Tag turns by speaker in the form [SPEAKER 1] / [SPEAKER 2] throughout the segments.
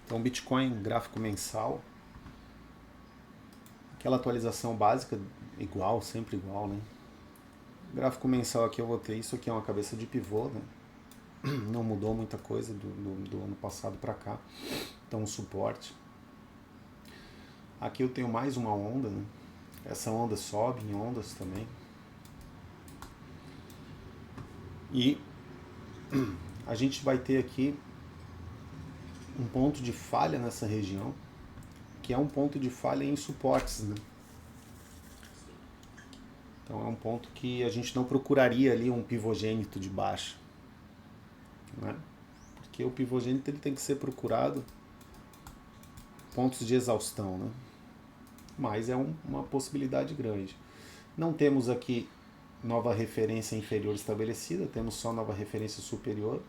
[SPEAKER 1] Então, Bitcoin, gráfico mensal, aquela atualização básica, igual, sempre igual, né? Gráfico mensal aqui eu vou ter, isso aqui é uma cabeça de pivô, né? Não mudou muita coisa do ano passado para cá. Então, um suporte. Aqui eu tenho mais uma onda, né? Essa onda sobe em ondas também. E a gente vai ter aqui um ponto de falha nessa região, que é um ponto de falha em suportes, né? Então é um ponto que a gente não procuraria ali um pivogênito de baixa, né? Porque o pivogênito ele tem que ser procurado pontos de exaustão, né? Mas é uma possibilidade grande. Não temos aqui nova referência inferior estabelecida, temos só nova referência superior.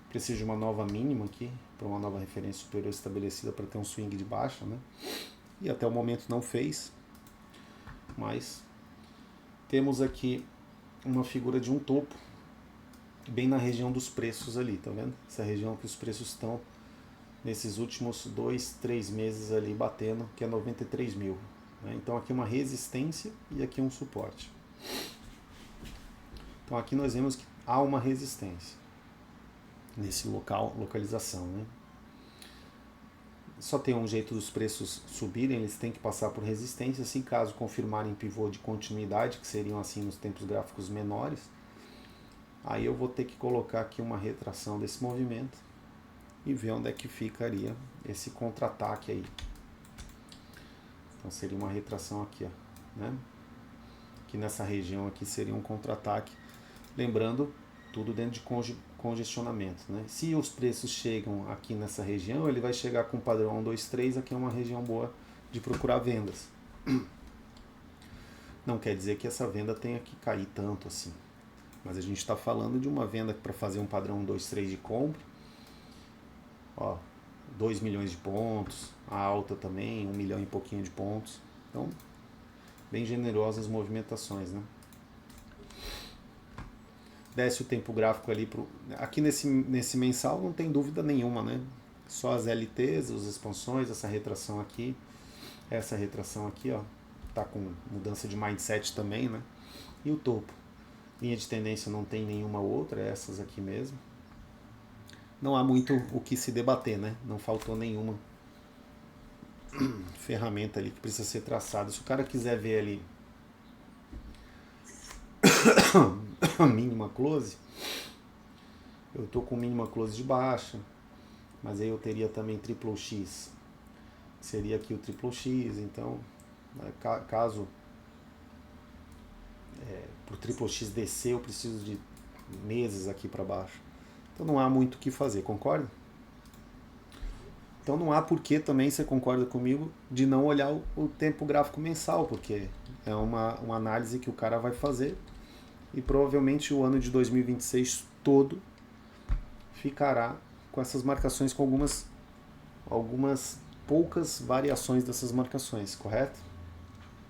[SPEAKER 1] Preciso de uma nova mínima aqui, para uma nova referência superior estabelecida para ter um swing de baixa, né? E até o momento não fez, mas temos aqui uma figura de um topo, bem na região dos preços ali, tá vendo? Essa região que os preços estão nesses últimos 2, 3 meses ali batendo, que é 93 mil. Né? Então aqui uma resistência e aqui um suporte. Então aqui nós vemos que há uma resistência nesse localização, né? Só tem um jeito dos preços subirem, eles têm que passar por resistência. Se caso confirmarem pivô de continuidade, que seriam assim nos tempos gráficos menores, aí eu vou ter que colocar aqui uma retração desse movimento e ver onde é que ficaria esse contra-ataque aí. Então seria uma retração aqui, ó, né? Que nessa região aqui seria um contra-ataque. Lembrando, tudo dentro de congestionamento, né? Se os preços chegam aqui nessa região, ele vai chegar com o padrão 1, 2, 3, aqui é uma região boa de procurar vendas. Não quer dizer que essa venda tenha que cair tanto assim. Mas a gente está falando de uma venda para fazer um padrão 1, 2, 3 de compra. Ó, 2 milhões de pontos, a alta também, 1 milhão e pouquinho de pontos. Então, bem generosas as movimentações, né? Desce o tempo gráfico ali pro... Aqui nesse mensal não tem dúvida nenhuma, né? Só as LTs, as expansões, essa retração aqui, ó, tá com mudança de mindset também, né? E o topo. Linha de tendência não tem nenhuma outra, é essas aqui mesmo. Não há muito o que se debater, né? Não faltou nenhuma ferramenta ali que precisa ser traçada. Se o cara quiser ver ali mínima close, eu tô com mínima close de baixa, mas aí eu teria também triplo X, seria aqui o triplo X, então caso pro triplo X descer eu preciso de meses aqui para baixo, então não há muito o que fazer, concorda? Então não há porquê também, você concorda comigo, de não olhar o tempo gráfico mensal, porque é uma análise que o cara vai fazer e provavelmente o ano de 2026 todo ficará com essas marcações, com algumas poucas variações dessas marcações, correto?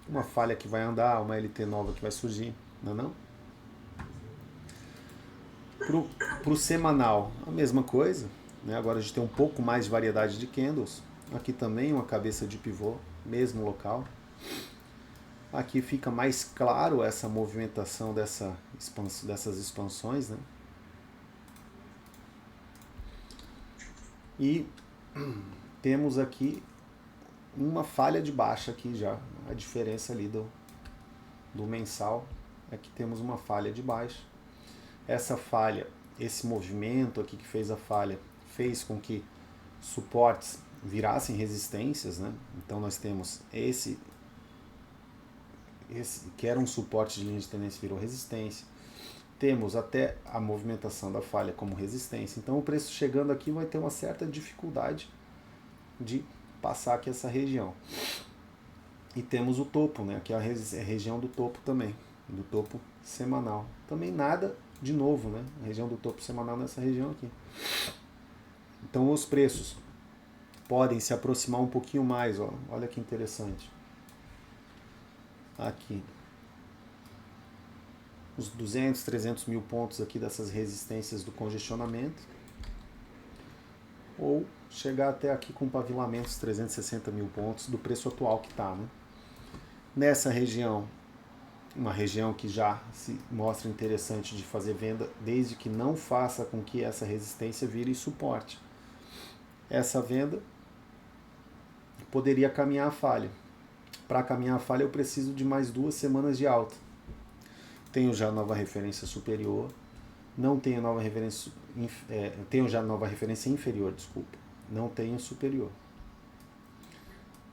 [SPEAKER 1] Uma falha que vai andar, uma LT nova que vai surgir, não é não? Pro semanal, a mesma coisa, né? Agora a gente tem um pouco mais de variedade de candles, aqui também uma cabeça de pivô, mesmo local. Aqui fica mais claro essa movimentação dessas expansões, né? E temos aqui uma falha de baixa aqui já. A diferença ali do mensal é que temos uma falha de baixa. Essa falha, esse movimento aqui que fez a falha, fez com que suportes virassem resistências, né? Então nós temos esse que era um suporte de linha de tendência virou resistência. Temos até a movimentação da falha como resistência. Então o preço chegando aqui vai ter uma certa dificuldade de passar aqui essa região. E temos o topo, né? Aqui é a região do topo também, do topo semanal. Também nada de novo, né? A região do topo semanal nessa região aqui. Então os preços podem se aproximar um pouquinho mais, ó. Olha que interessante. Aqui. Os 200, 300 mil pontos aqui dessas resistências do congestionamento. ou chegar até aqui com pavilamentos 360 mil pontos do preço atual que está, né? Nessa região, uma região que já se mostra interessante de fazer venda, desde que não faça com que essa resistência vire suporte. Essa venda poderia caminhar a falha. Para caminhar a falha eu preciso de mais 2 semanas de alta. Tenho já nova referência superior, não tenho nova referência, tenho já nova referência inferior, desculpa, não tenho superior.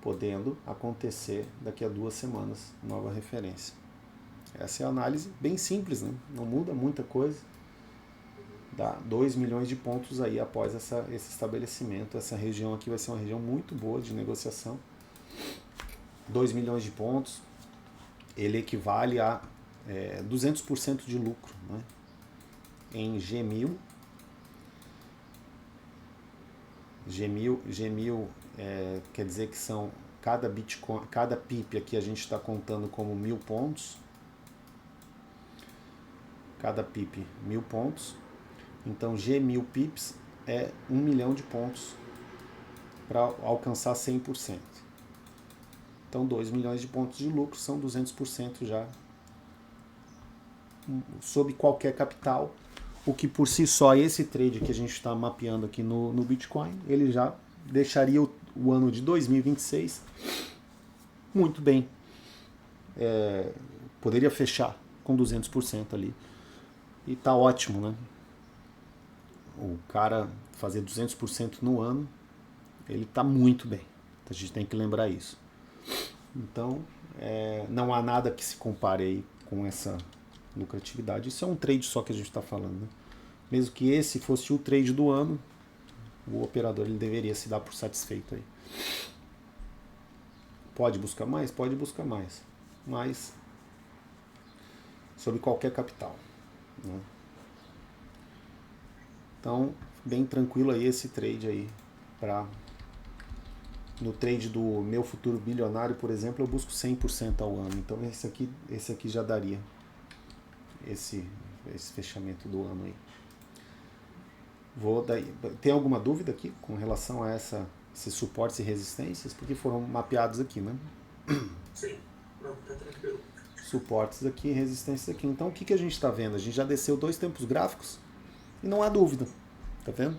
[SPEAKER 1] Podendo acontecer daqui a 2 semanas, nova referência. Essa é a análise bem simples, né? Não muda muita coisa. Dá 2 milhões de pontos aí após esse estabelecimento. Essa região aqui vai ser uma região muito boa de negociação. 2 milhões de pontos, ele equivale a 200% de lucro, né? Em G1000. G1000 quer dizer que são cada Bitcoin, cada PIP aqui a gente está contando como 1.000 pontos. Cada PIP 1.000 pontos. Então G1000 PIPs é 1 milhão de pontos para alcançar 100%. Então 2 milhões de pontos de lucro são 200% já sob qualquer capital, o que por si só esse trade que a gente está mapeando aqui no Bitcoin, ele já deixaria o ano de 2026 muito bem. Poderia fechar com 200% ali. E tá ótimo, né? O cara fazer 200% no ano, ele tá muito bem. A gente tem que lembrar isso. Então, não há nada que se compare aí com essa lucratividade. Isso é um trade só que a gente está falando, né? Mesmo que esse fosse o trade do ano, o operador ele deveria se dar por satisfeito aí. Pode buscar mais? Pode buscar mais. Mas sobre qualquer capital, né? Então, bem tranquilo aí esse trade aí. No trade do meu futuro bilionário, por exemplo, eu busco 100% ao ano. Então esse aqui já daria esse fechamento do ano aí. Tem alguma dúvida aqui com relação a esses suportes e resistências? Porque foram mapeados aqui, né?
[SPEAKER 2] Sim, não, tá tranquilo.
[SPEAKER 1] Suportes aqui, resistências aqui. Então o que a gente está vendo? A gente já desceu 2 tempos gráficos e não há dúvida. Tá vendo?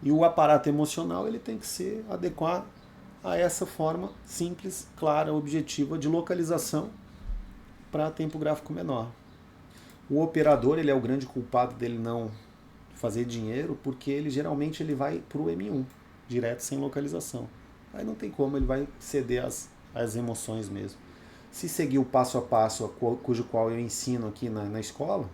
[SPEAKER 1] E o aparato emocional ele tem que se adequar a essa forma simples, clara, objetiva de localização para tempo gráfico menor. O operador ele é o grande culpado dele não fazer dinheiro, porque ele geralmente ele vai para o M1, direto sem localização. Aí não tem como, ele vai ceder às emoções mesmo. Se seguir o passo a passo cujo qual eu ensino aqui na escola,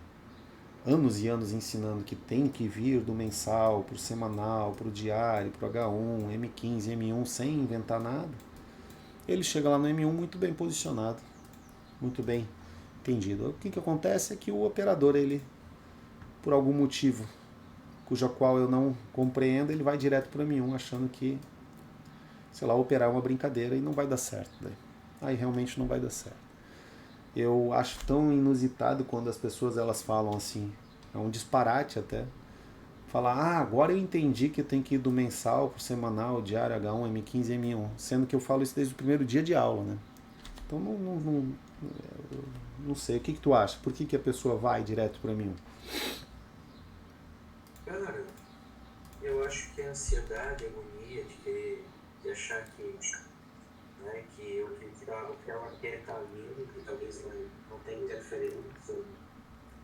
[SPEAKER 1] anos e anos ensinando que tem que vir do mensal para o semanal, para o diário, para o H1, M15, M1, sem inventar nada, ele chega lá no M1 muito bem posicionado, muito bem entendido. O que acontece é que o operador, ele, por algum motivo, cuja qual eu não compreendo, ele vai direto para o M1 achando que, sei lá, operar é uma brincadeira e não vai dar certo. Aí realmente não vai dar certo. Eu acho tão inusitado quando as pessoas elas falam assim, é um disparate até, falar, agora eu entendi que eu tenho que ir do mensal pro semanal, diário, H1, M15, M1, sendo que eu falo isso desde o primeiro dia de aula, né? Então não sei, o que tu acha? Por que a pessoa vai direto para M1?
[SPEAKER 2] Cara, eu acho que a ansiedade, a agonia de achar que o que ela quer está vindo, que talvez não tenha interferência.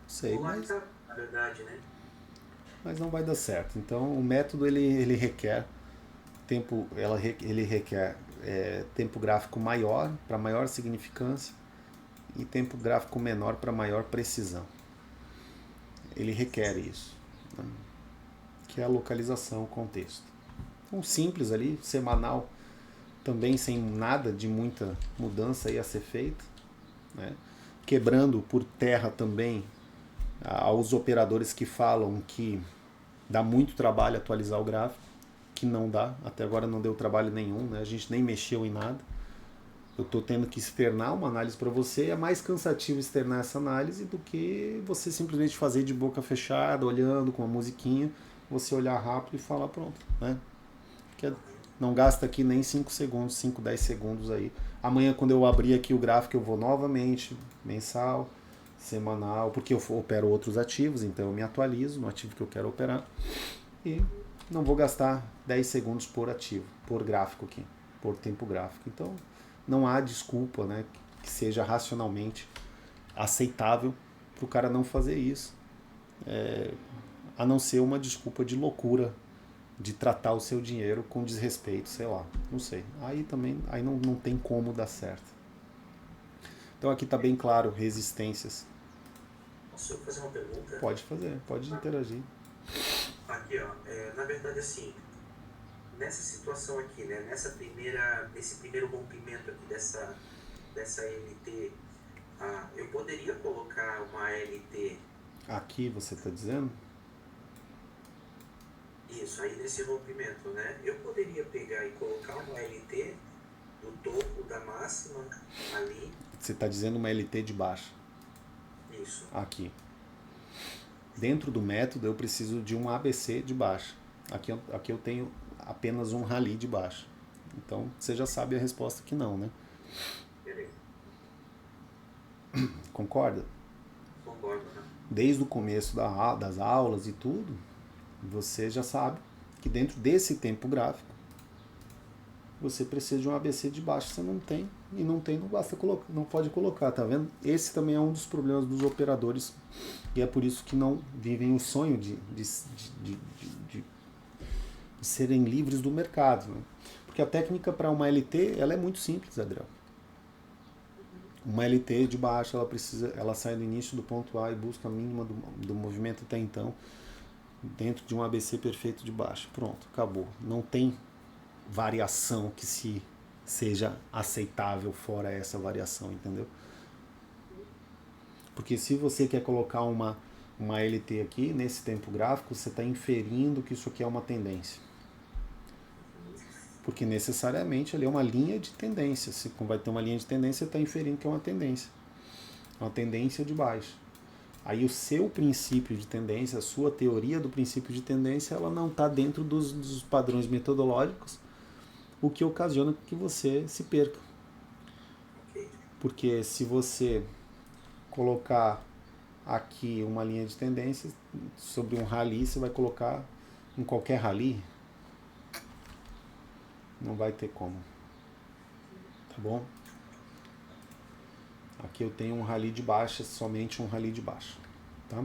[SPEAKER 1] Sei, mas...
[SPEAKER 2] Na verdade, né?
[SPEAKER 1] Mas não vai dar certo. Então o método ele requer tempo, ele requer tempo gráfico maior para maior significância e tempo gráfico menor para maior precisão. Ele requer isso, né? Que é a localização, o contexto. Então simples ali, semanal, também sem nada de muita mudança aí a ser feita, né? Quebrando por terra também aos operadores que falam que dá muito trabalho atualizar o gráfico, que não dá, até agora não deu trabalho nenhum, né? A gente nem mexeu em nada. Eu estou tendo que externar uma análise para você, é mais cansativo externar essa análise do que você simplesmente fazer de boca fechada, olhando com uma musiquinha, você olhar rápido e falar pronto, né? Que não gasta aqui nem 5 segundos, 5, 10 segundos aí. Amanhã, quando eu abrir aqui o gráfico, eu vou novamente, mensal, semanal, porque eu opero outros ativos, então eu me atualizo no ativo que eu quero operar. E não vou gastar 10 segundos por ativo, por gráfico aqui, por tempo gráfico. Então, não há desculpa, né, que seja racionalmente aceitável para o cara não fazer isso, a não ser uma desculpa de loucura de tratar o seu dinheiro com desrespeito, sei lá, não sei. Aí também aí não tem como dar certo. Então aqui está bem claro, resistências.
[SPEAKER 2] Posso fazer uma pergunta?
[SPEAKER 1] Pode fazer, pode interagir.
[SPEAKER 2] Aqui, ó, na verdade, assim, nessa situação aqui, né, nesse primeiro rompimento aqui dessa LT, eu poderia colocar uma LT.
[SPEAKER 1] Aqui você está dizendo?
[SPEAKER 2] Isso, aí nesse rompimento, né? Eu poderia pegar e colocar uma LT do topo da máxima ali.
[SPEAKER 1] Você está dizendo uma LT de baixa.
[SPEAKER 2] Isso.
[SPEAKER 1] Aqui. Dentro do método eu preciso de um ABC de baixa. Aqui eu tenho apenas um rally de baixa. Então você já sabe a resposta que não, né?
[SPEAKER 2] Beleza.
[SPEAKER 1] Concorda?
[SPEAKER 2] Concordo, né?
[SPEAKER 1] Desde o começo das aulas e tudo, você já sabe que dentro desse tempo gráfico você precisa de um ABC de baixo. Você não tem, e não tem, não basta colocar, não pode colocar, tá vendo? Esse também é um dos problemas dos operadores, e é por isso que não vivem o sonho de serem livres do mercado, né? Porque a técnica para uma LT, ela é muito simples, Adriel. Uma LT de baixo, ela sai do início do ponto A e busca a mínima do movimento até então, dentro de um ABC perfeito de baixo. Pronto, acabou. Não tem variação que seja aceitável fora essa variação, entendeu? Porque se você quer colocar uma LT aqui, nesse tempo gráfico, você está inferindo que isso aqui é uma tendência. Porque necessariamente ali é uma linha de tendência. Se vai ter uma linha de tendência, você está inferindo que é uma tendência. Uma tendência de baixa. Aí o seu princípio de tendência, a sua teoria do princípio de tendência, ela não está dentro dos padrões metodológicos, o que ocasiona que você se perca. Porque se você colocar aqui uma linha de tendência sobre um rally, você vai colocar em qualquer rally, não vai ter como. Tá bom? Aqui eu tenho um rally de baixa, somente um rally de baixa, tá?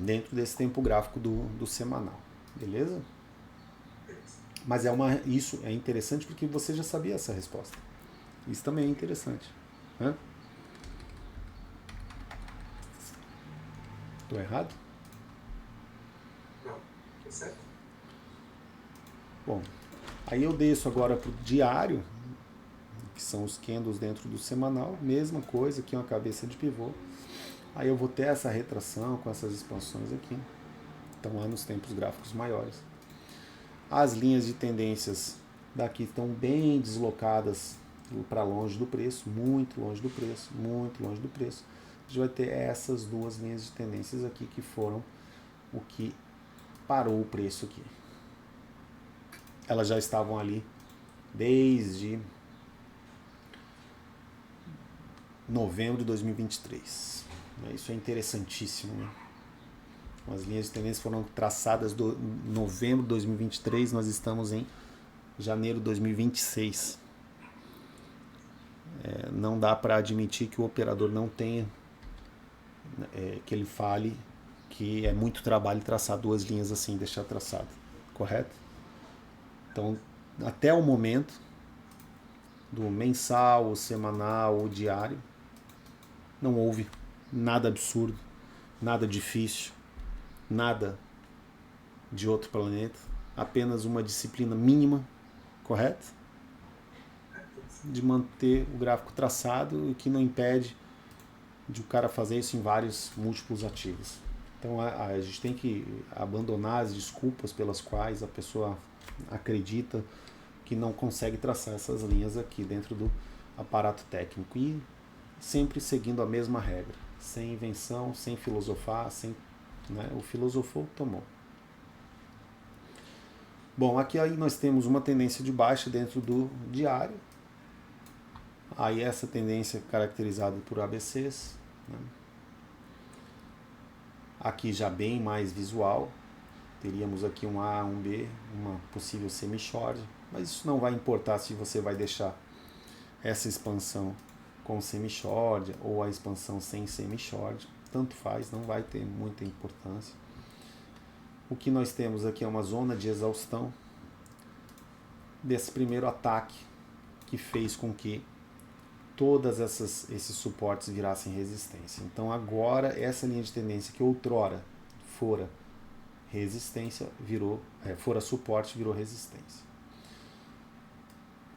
[SPEAKER 1] Dentro desse tempo gráfico do semanal, beleza? Mas isso é interessante porque você já sabia essa resposta. Isso também é interessante, né? Tô errado?
[SPEAKER 2] Não, tá certo?
[SPEAKER 1] Bom, aí eu desço agora pro diário, que são os candles dentro do semanal, mesma coisa, aqui uma cabeça de pivô. Aí eu vou ter essa retração com essas expansões aqui. Estão lá nos tempos gráficos maiores. As linhas de tendências daqui estão bem deslocadas para longe do preço, muito longe do preço, muito longe do preço. A gente vai ter essas duas linhas de tendências aqui que foram o que parou o preço aqui. Elas já estavam ali desde novembro de 2023. Isso é interessantíssimo, né? As linhas de tendência foram traçadas em novembro de 2023, nós estamos em janeiro de 2026. Não dá para admitir que o operador não tenha, que ele fale que é muito trabalho traçar duas linhas assim, deixar traçado, correto? Então, até o momento do mensal, o semanal, o diário, não houve nada absurdo, nada difícil, nada de outro planeta, apenas uma disciplina mínima, correto? De manter o gráfico traçado, o que não impede de o cara fazer isso em vários múltiplos ativos. Então a gente tem que abandonar as desculpas pelas quais a pessoa acredita que não consegue traçar essas linhas aqui dentro do aparato técnico, e sempre seguindo a mesma regra, sem invenção, sem filosofar, sem né? O filosofou, tomou. Bom, aqui aí nós temos uma tendência de baixa dentro do diário. Aí essa tendência caracterizada por ABCs, né? Aqui já bem mais visual, teríamos aqui um A, um B, uma possível semi-short, mas isso não vai importar se você vai deixar essa expansão com semi-short ou a expansão sem semi-short, tanto faz, não vai ter muita importância. O que nós temos aqui é uma zona de exaustão desse primeiro ataque que fez com que todas esses suportes virassem resistência. Então agora essa linha de tendência que outrora fora resistência fora suporte, virou resistência.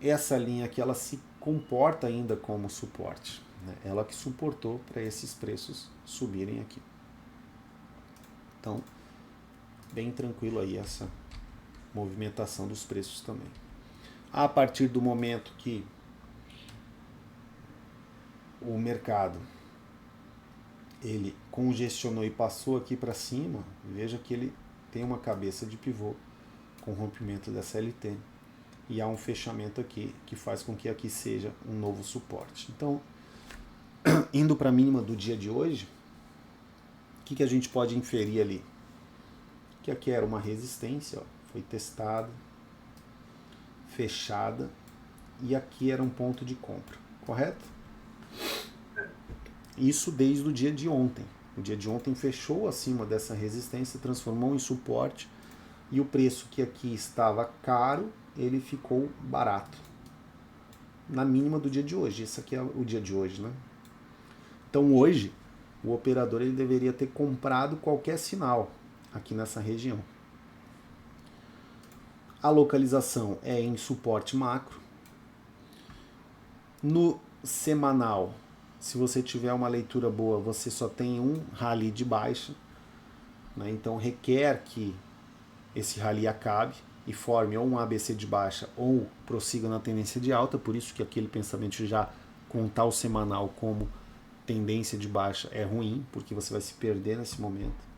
[SPEAKER 1] Essa linha aqui ela se comporta ainda como suporte, né? Ela que suportou para esses preços subirem aqui. Então bem tranquilo aí essa movimentação dos preços também. A partir do momento que o mercado ele congestionou e passou aqui para cima, veja que ele tem uma cabeça de pivô com rompimento dessa LT e há um fechamento aqui que faz com que aqui seja um novo suporte. Então, indo para a mínima do dia de hoje, o que a gente pode inferir ali? Que aqui era uma resistência, ó, foi testada, fechada, e aqui era um ponto de compra, correto? Isso desde o dia de ontem. O dia de ontem fechou acima dessa resistência, transformou em suporte, e o preço que aqui estava caro, ele ficou barato. Na mínima do dia de hoje. Esse aqui é o dia de hoje, né? Então hoje, o operador ele deveria ter comprado qualquer sinal aqui nessa região. A localização é em suporte macro. No semanal, se você tiver uma leitura boa, você só tem um rally de baixa, né? Então requer que esse rally acabe e forme ou um ABC de baixa ou prossiga na tendência de alta, por isso que aquele pensamento de já contar o semanal como tendência de baixa é ruim, porque você vai se perder nesse momento.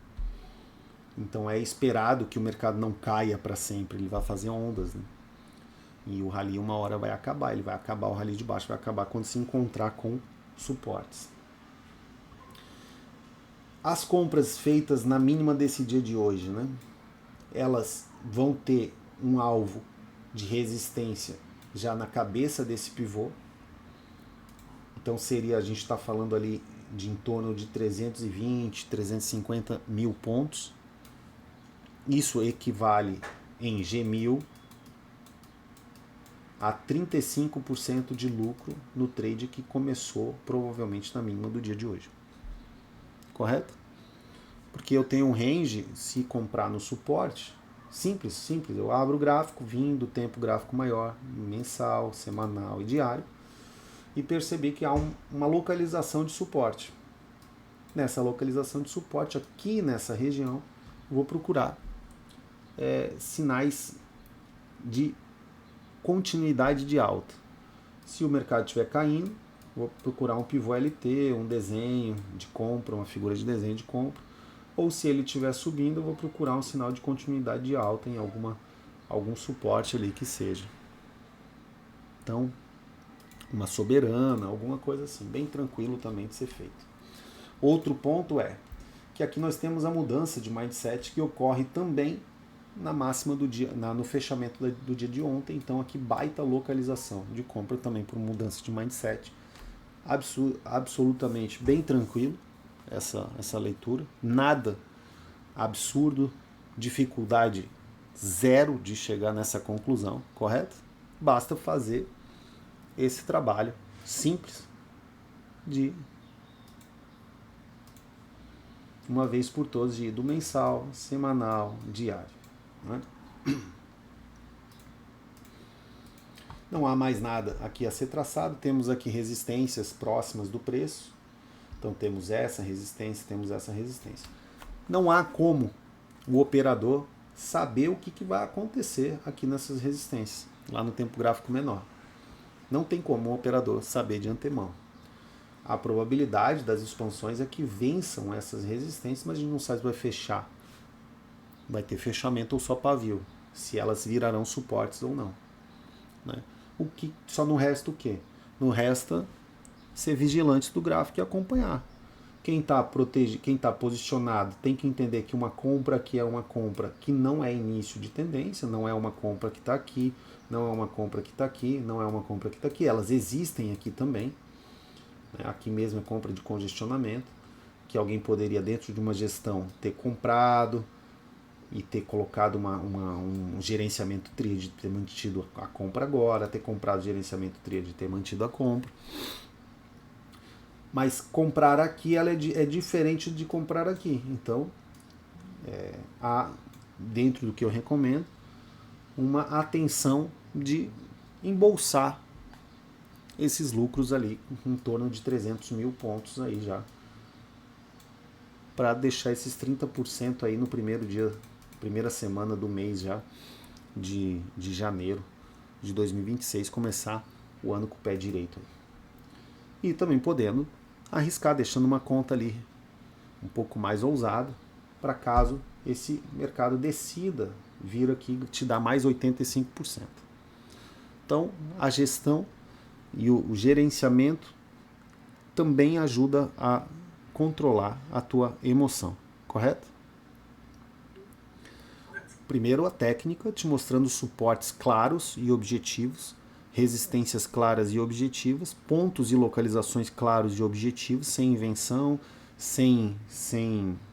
[SPEAKER 1] Então é esperado que o mercado não caia para sempre, ele vai fazer ondas, né? E o rally uma hora vai acabar, ele vai acabar, o rally de baixo vai acabar quando se encontrar com suportes. As compras feitas na mínima desse dia de hoje, né? Elas vão ter um alvo de resistência já na cabeça desse pivô. Então seria, a gente está falando ali de em torno de 320, 350 mil pontos. Isso equivale em G1000 a 35% de lucro no trade que começou provavelmente na mínima do dia de hoje. Correto? Porque eu tenho um range, se comprar no suporte, simples, eu abro o gráfico, vim do tempo gráfico maior, mensal, semanal e diário, e percebi que há uma localização de suporte. Nessa localização de suporte, aqui nessa região, vou procurar sinais de continuidade de alta. Se o mercado estiver caindo, vou procurar um pivô LT, um desenho de compra, uma figura de desenho de compra. Ou se ele estiver subindo, eu vou procurar um sinal de continuidade de alta em algum suporte ali que seja. Então, uma soberana, alguma coisa assim, bem tranquilo também de ser feito. Outro ponto é que aqui nós temos a mudança de mindset que ocorre também na máxima do dia, no fechamento do dia de ontem. Então aqui baita localização de compra também por mudança de mindset. Absolutamente bem tranquilo essa leitura. Nada absurdo, dificuldade zero de chegar nessa conclusão, correto? Basta fazer esse trabalho simples de uma vez por todas, de ir do mensal, semanal, diário. Não há mais nada aqui a ser traçado, temos aqui resistências próximas do preço, então temos essa resistência, temos essa resistência. Não há como o operador saber o que vai acontecer aqui nessas resistências, lá no tempo gráfico menor. Não tem como o operador saber de antemão. a probabilidade das expansões é que vençam essas resistências, mas a gente não sabe se vai fechar. Vai ter fechamento ou só pavio, se elas virarão suportes ou não. Né? O que só não resta o quê? Não resta ser vigilante do gráfico e acompanhar. Quem está posicionado tem que entender que uma compra aqui é uma compra que não é início de tendência, não é uma compra que está aqui, não é uma compra que está aqui, não é uma compra que está aqui. Elas existem aqui também. Aqui mesmo é compra de congestionamento, que alguém poderia, dentro de uma gestão, ter comprado e ter colocado um gerenciamento tríade, ter mantido a compra agora, ter comprado o gerenciamento tríade, ter mantido a compra. Mas comprar aqui ela é diferente de comprar aqui. Então, há, dentro do que eu recomendo, uma atenção de embolsar esses lucros ali, em torno de 300 mil pontos aí já, para deixar esses 30% aí no primeiro dia, primeira semana do mês já, de janeiro de 2026, começar o ano com o pé direito. E também podendo arriscar, deixando uma conta ali um pouco mais ousada, para caso esse mercado decida vir aqui te dar mais 85%. Então, a gestão e o gerenciamento também ajuda a controlar a tua emoção, correto? Primeiro a técnica, te mostrando suportes claros e objetivos, resistências claras e objetivas, pontos e localizações claros e objetivos, sem invenção, sem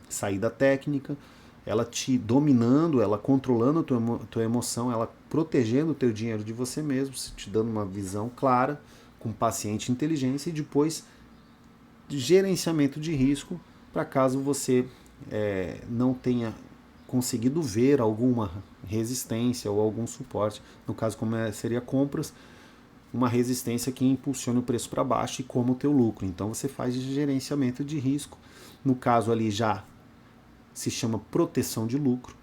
[SPEAKER 1] saída técnica, ela te dominando, ela controlando a tua emoção, ela protegendo o teu dinheiro de você mesmo, te dando uma visão clara, com paciente inteligência, e depois gerenciamento de risco, para caso você não tenha conseguido ver alguma resistência ou algum suporte, no caso como seria compras, uma resistência que impulsiona o preço para baixo e como o teu lucro. Então você faz gerenciamento de risco, no caso ali já se chama proteção de lucro.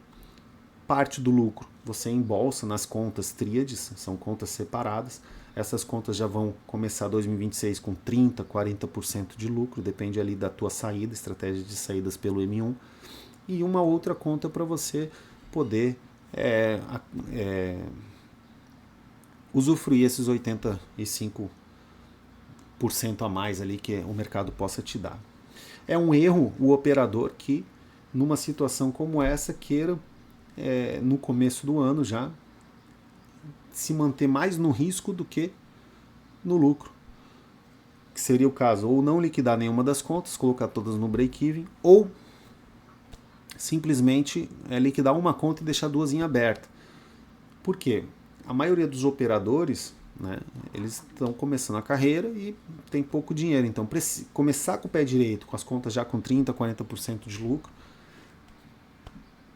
[SPEAKER 1] Parte do lucro você embolsa nas contas tríades, são contas separadas. Essas contas já vão começar 2026 com 30%, 40% de lucro, depende ali da tua saída, estratégia de saídas pelo M1. E uma outra conta para você poder usufruir esses 85% a mais ali que o mercado possa te dar. É um erro o operador que, numa situação como essa, queira, no começo do ano já, se manter mais no risco do que no lucro. Que seria o caso, ou não liquidar nenhuma das contas, colocar todas no break-even, ou simplesmente liquidar uma conta e deixar duas em aberta. Por quê? A maioria dos operadores, né, eles estão começando a carreira e tem pouco dinheiro. Então, começar com o pé direito, com as contas já com 30%, 40% de lucro,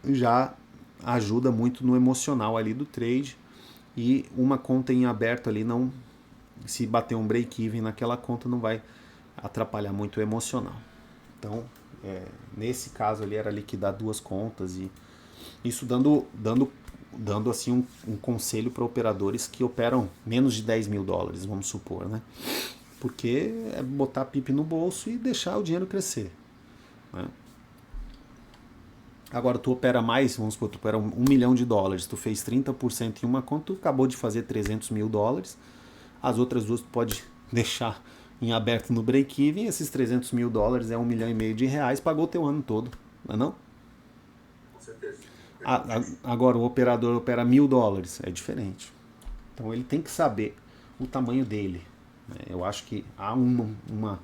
[SPEAKER 1] já ajuda muito no emocional ali do trade. E uma conta em aberto ali, não, se bater um break-even naquela conta, não vai atrapalhar muito o emocional. Então, nesse caso ali era liquidar duas contas, e isso dando assim um conselho para operadores que operam menos de 10 mil dólares, vamos supor, né? Porque é botar pipe no bolso e deixar o dinheiro crescer, né? Agora tu opera mais, vamos supor, tu opera $1 milhão, tu fez 30% em uma conta, tu acabou de fazer 300 mil dólares, as outras duas tu pode deixar em aberto no break-even, esses 300 mil dólares é $1,5 milhão, pagou o teu ano todo, não é não?
[SPEAKER 2] Com certeza.
[SPEAKER 1] Agora o operador opera $1.000, é diferente. Então ele tem que saber o tamanho dele, né? Eu acho que há uma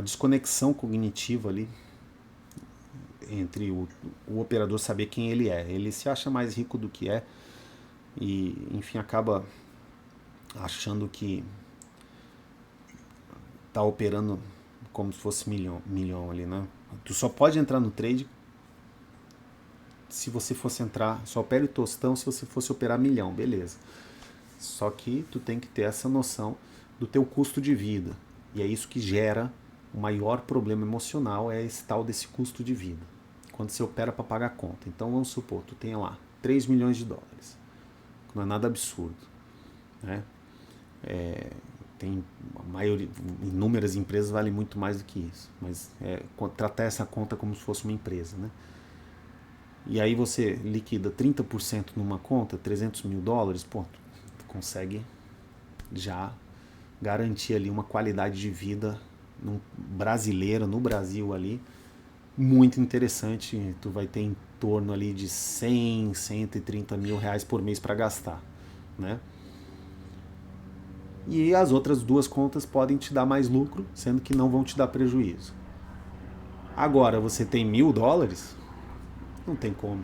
[SPEAKER 1] desconexão cognitiva ali entre o operador saber quem ele é. Ele se acha mais rico do que é e, enfim, acaba achando que tá operando como se fosse milhão ali, né? Tu só pode entrar no trade se você fosse entrar, só opera o tostão se você fosse operar milhão, beleza. Só que tu tem que ter essa noção do teu custo de vida. E é isso que gera o maior problema emocional, é esse tal desse custo de vida. Quando você opera para pagar a conta. Então vamos supor, tu tem lá $3 milhões, que não é nada absurdo, né? Tem a maioria, inúmeras empresas valem muito mais do que isso, mas tratar essa conta como se fosse uma empresa, né? E aí você liquida 30% numa conta, $300.000, pô, tu consegue já garantir ali uma qualidade de vida brasileira, no Brasil ali, muito interessante. Tu vai ter em torno ali de 100, 130 mil reais por mês para gastar, né? E as outras duas contas podem te dar mais lucro, sendo que não vão te dar prejuízo. Agora, você tem $1.000, não tem como.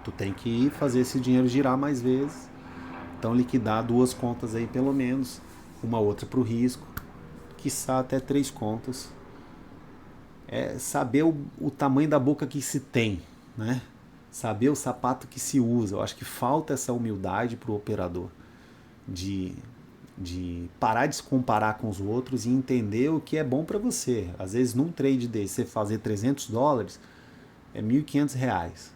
[SPEAKER 1] Tu tem que fazer esse dinheiro girar mais vezes. Então, liquidar duas contas aí, pelo menos. Uma outra para o risco. Quiçá até 3 contas. É saber o tamanho da boca que se tem, né? Saber o sapato que se usa. Eu acho que falta essa humildade para o operador. De parar de se comparar com os outros e entender o que é bom para você. Às vezes, num trade desse, você fazer $300 é R$ 1.500.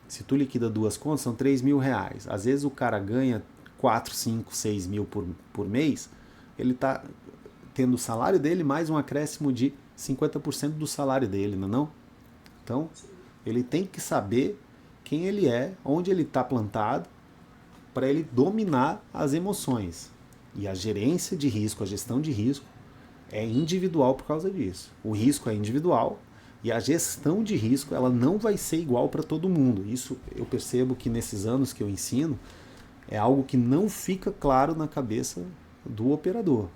[SPEAKER 1] Se tu liquida duas contas, são R$ 3.000. Às vezes o cara ganha 4, 5, 6 mil por mês, ele está tendo o salário dele mais um acréscimo de 50% do salário dele, não é não? Então, ele tem que saber quem ele é, onde ele está plantado, para ele dominar as emoções. E a gerência de risco, a gestão de risco, é individual por causa disso. O risco é individual e a gestão de risco ela não vai ser igual para todo mundo. Isso eu percebo que nesses anos que eu ensino é algo que não fica claro na cabeça do operador.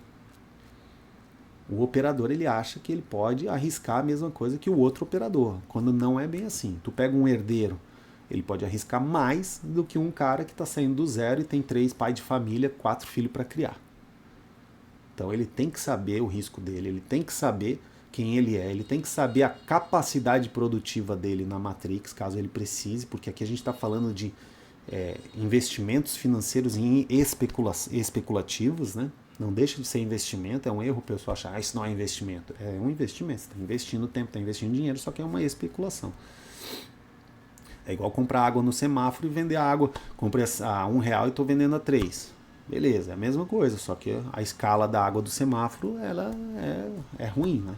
[SPEAKER 1] O operador ele acha que ele pode arriscar a mesma coisa que o outro operador, quando não é bem assim. Tu pega um herdeiro, ele pode arriscar mais do que um cara que está saindo do zero e tem 3 pais de família, 4 filhos para criar. Então ele tem que saber o risco dele, ele tem que saber quem ele é, ele tem que saber a capacidade produtiva dele na Matrix, caso ele precise, porque aqui a gente está falando de investimentos financeiros especulativos, né? Não deixa de ser investimento, é um erro o pessoal achar, isso não é investimento. É um investimento, você está investindo tempo, está investindo dinheiro, só que é uma especulação. É igual comprar água no semáforo e vender a água. Comprei a R$ 1 e estou vendendo a 3. Beleza, é a mesma coisa, só que a escala da água do semáforo ela é ruim, né?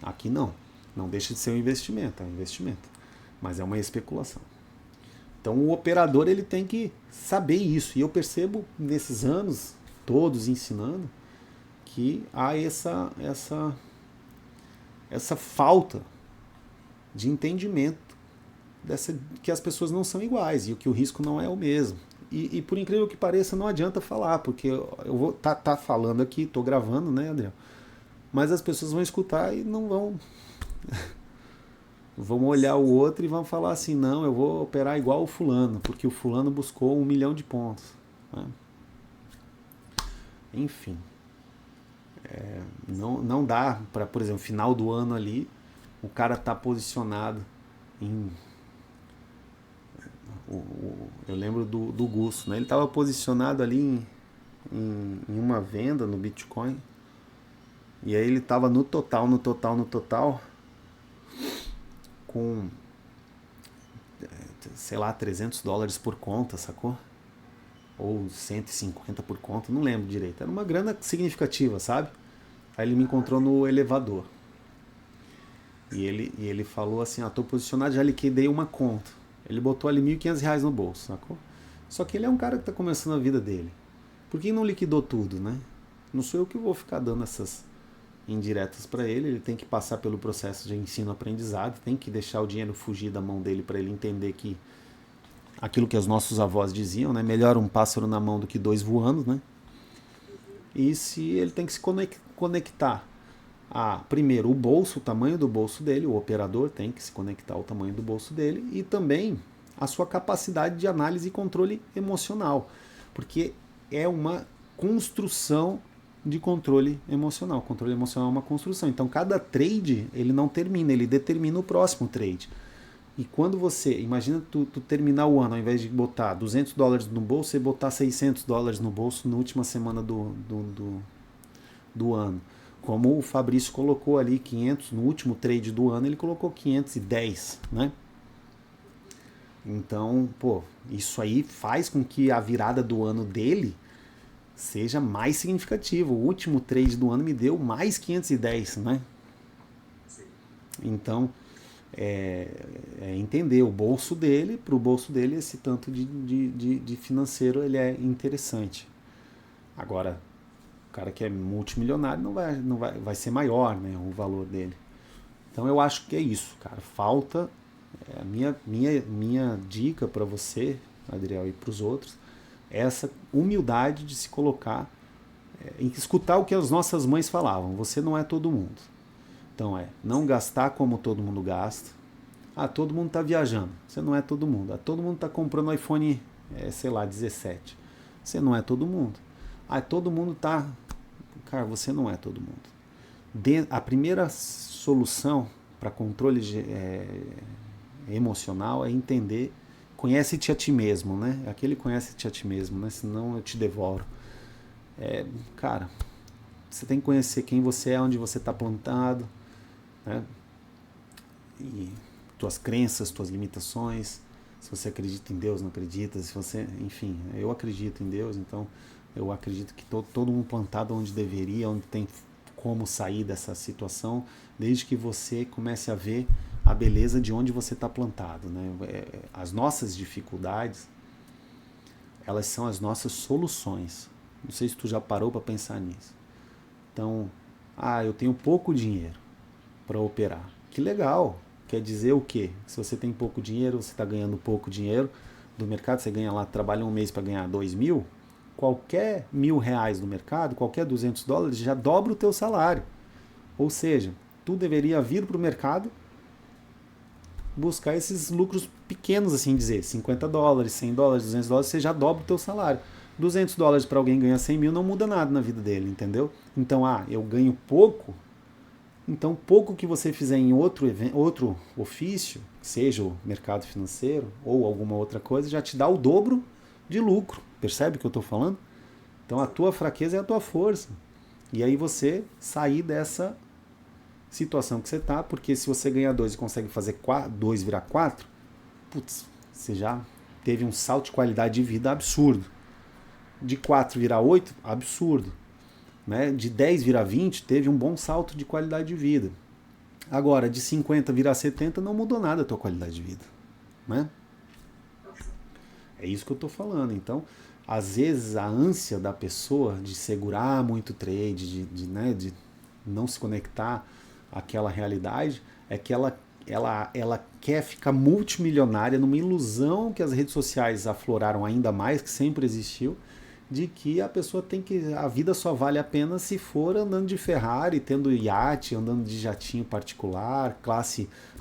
[SPEAKER 1] Aqui não. Não deixa de ser um investimento, é um investimento. Mas é uma especulação. Então o operador ele tem que saber isso. E eu percebo nesses anos todos ensinando que há essa falta de entendimento que as pessoas não são iguais e que o risco não é o mesmo. E por incrível que pareça, não adianta falar, porque eu vou tá falando aqui, tô gravando, né, Adriel? Mas as pessoas vão escutar e não vão vão olhar o outro e vão falar assim, não, eu vou operar igual o fulano, porque o fulano buscou 1 milhão de pontos, né? Enfim, não dá para, por exemplo, final do ano ali, o cara tá posicionado em... eu lembro do Gusso, né? Ele estava posicionado ali em uma venda no Bitcoin, e aí ele estava no total, com, sei lá, $300 por conta, sacou? Ou 150 por conta, não lembro direito. Era uma grana significativa, sabe? Aí ele me encontrou no elevador. E ele falou assim, tô posicionado, já liquidei uma conta. Ele botou ali R$ 1.500 no bolso, sacou? Só que ele é um cara que está começando a vida dele. Por que não liquidou tudo, né? Não sou eu que vou ficar dando essas indiretas para ele. Ele tem que passar pelo processo de ensino-aprendizado, tem que deixar o dinheiro fugir da mão dele para ele entender que aquilo que os nossos avós diziam, né? Melhor um pássaro na mão do que 2 voando, né? E se ele tem que se conectar primeiro, o bolso, o tamanho do bolso dele, o operador tem que se conectar ao tamanho do bolso dele e também a sua capacidade de análise e controle emocional, porque é uma construção de controle emocional. Controle emocional é uma construção. Então, cada trade, ele não termina, ele determina o próximo trade. E quando você, imagina tu terminar o ano, ao invés de botar $200 no bolso, você botar $600 no bolso na última semana do ano. Como o Fabrício colocou ali 500, no último trade do ano ele colocou 510, né? Então, pô, isso aí faz com que a virada do ano dele seja mais significativo. O último trade do ano me deu mais 510, né? Então, entender o bolso dele, para o bolso dele esse tanto de financeiro ele é interessante. Agora, o cara que é multimilionário vai ser maior, né, o valor dele. Então eu acho que é isso, cara. Falta, a minha dica para você, Adriel, e para os outros, é essa humildade de se colocar, em escutar o que as nossas mães falavam. Você não é todo mundo. Então não gastar como todo mundo gasta. Todo mundo está viajando. Você não é todo mundo. Todo mundo está comprando iPhone, sei lá, 17. Você não é todo mundo. Todo mundo está... Cara, você não é todo mundo. A primeira solução para controle emocional é entender, conhece-te a ti mesmo, né? Aquele conhece-te a ti mesmo, né? Senão eu te devoro. Cara, você tem que conhecer quem você é, onde você está plantado, né? E tuas crenças, tuas limitações, se você acredita em Deus, não acredita, se você, enfim, eu acredito em Deus, então eu acredito que todo mundo plantado onde deveria, onde tem como sair dessa situação, desde que você comece a ver a beleza de onde você está plantado, né? As nossas dificuldades, elas são as nossas soluções. Não sei se tu já parou para pensar nisso. Então, eu tenho pouco dinheiro para operar. Que legal! Quer dizer o quê? Se você tem pouco dinheiro, você está ganhando pouco dinheiro do mercado, você ganha lá, trabalha um mês para ganhar 2.000, qualquer R$1.000 no mercado, qualquer $200 já dobra o teu salário. Ou seja, tu deveria vir para o mercado buscar esses lucros pequenos, assim dizer, $50, $100, $200, você já dobra o teu salário. $200 para alguém ganhar 100 mil não muda nada na vida dele, entendeu? Então, eu ganho pouco, então pouco que você fizer em outro ofício, seja o mercado financeiro ou alguma outra coisa, já te dá o dobro de lucro. Percebe o que eu estou falando? Então a tua fraqueza é a tua força. E aí você sair dessa situação que você está, porque se você ganhar 2 e consegue fazer 2 virar 4, putz, você já teve um salto de qualidade de vida absurdo. De 4 virar 8, absurdo. Né? De 10 virar 20, teve um bom salto de qualidade de vida. Agora, de 50 virar 70, não mudou nada a tua qualidade de vida. Né? É isso que eu estou falando. Então, às vezes, a ânsia da pessoa de segurar muito trade, de não se conectar àquela realidade, é que ela quer ficar multimilionária numa ilusão que as redes sociais afloraram ainda mais, que sempre existiu, de que a pessoa a vida só vale a pena se for andando de Ferrari, tendo iate, andando de jatinho particular,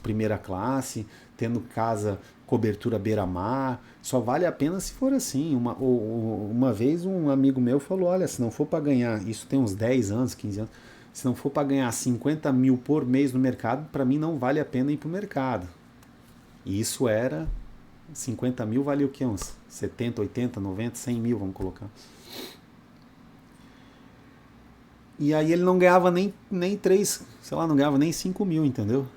[SPEAKER 1] primeira classe, tendo casa, cobertura beira-mar. Só vale a pena se for assim. Uma vez um amigo meu falou, olha, se não for para ganhar, isso tem uns 10 anos, 15 anos, se não for para ganhar 50 mil por mês no mercado, para mim não vale a pena ir para o mercado. E isso era... 50 mil valia o quê? Uns 70, 80, 90, 100 mil, vamos colocar. E aí ele não ganhava nem 3, sei lá, não ganhava nem 5 mil, entendeu?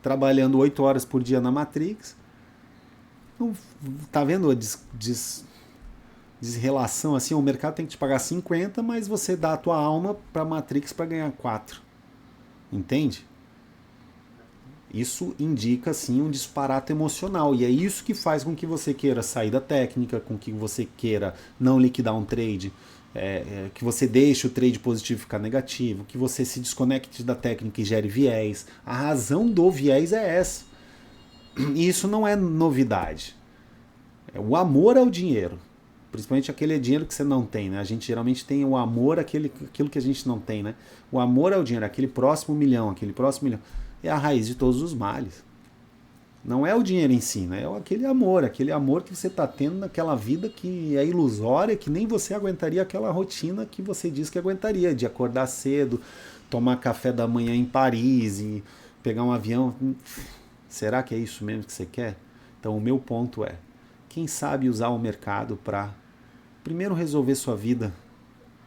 [SPEAKER 1] Trabalhando 8 horas por dia na Matrix. Tá vendo a desrelação assim? O mercado tem que te pagar 50, mas você dá a tua alma pra Matrix para ganhar 4. Entende? Isso indica, sim, um disparate emocional. E é isso que faz com que você queira sair da técnica, com que você queira não liquidar um trade, que você deixe o trade positivo ficar negativo, que você se desconecte da técnica e gere viés. A razão do viés é essa. E isso não é novidade. O amor ao dinheiro. Principalmente aquele dinheiro que você não tem, né? A gente geralmente tem o amor àquilo que a gente não tem, né? O amor ao dinheiro, aquele próximo milhão, é a raiz de todos os males. Não é o dinheiro em si, né? É aquele amor que você está tendo naquela vida que é ilusória, que nem você aguentaria aquela rotina que você diz que aguentaria, de acordar cedo, tomar café da manhã em Paris e pegar um avião. Será que é isso mesmo que você quer? Então o meu ponto é, quem sabe usar o mercado para primeiro resolver sua vida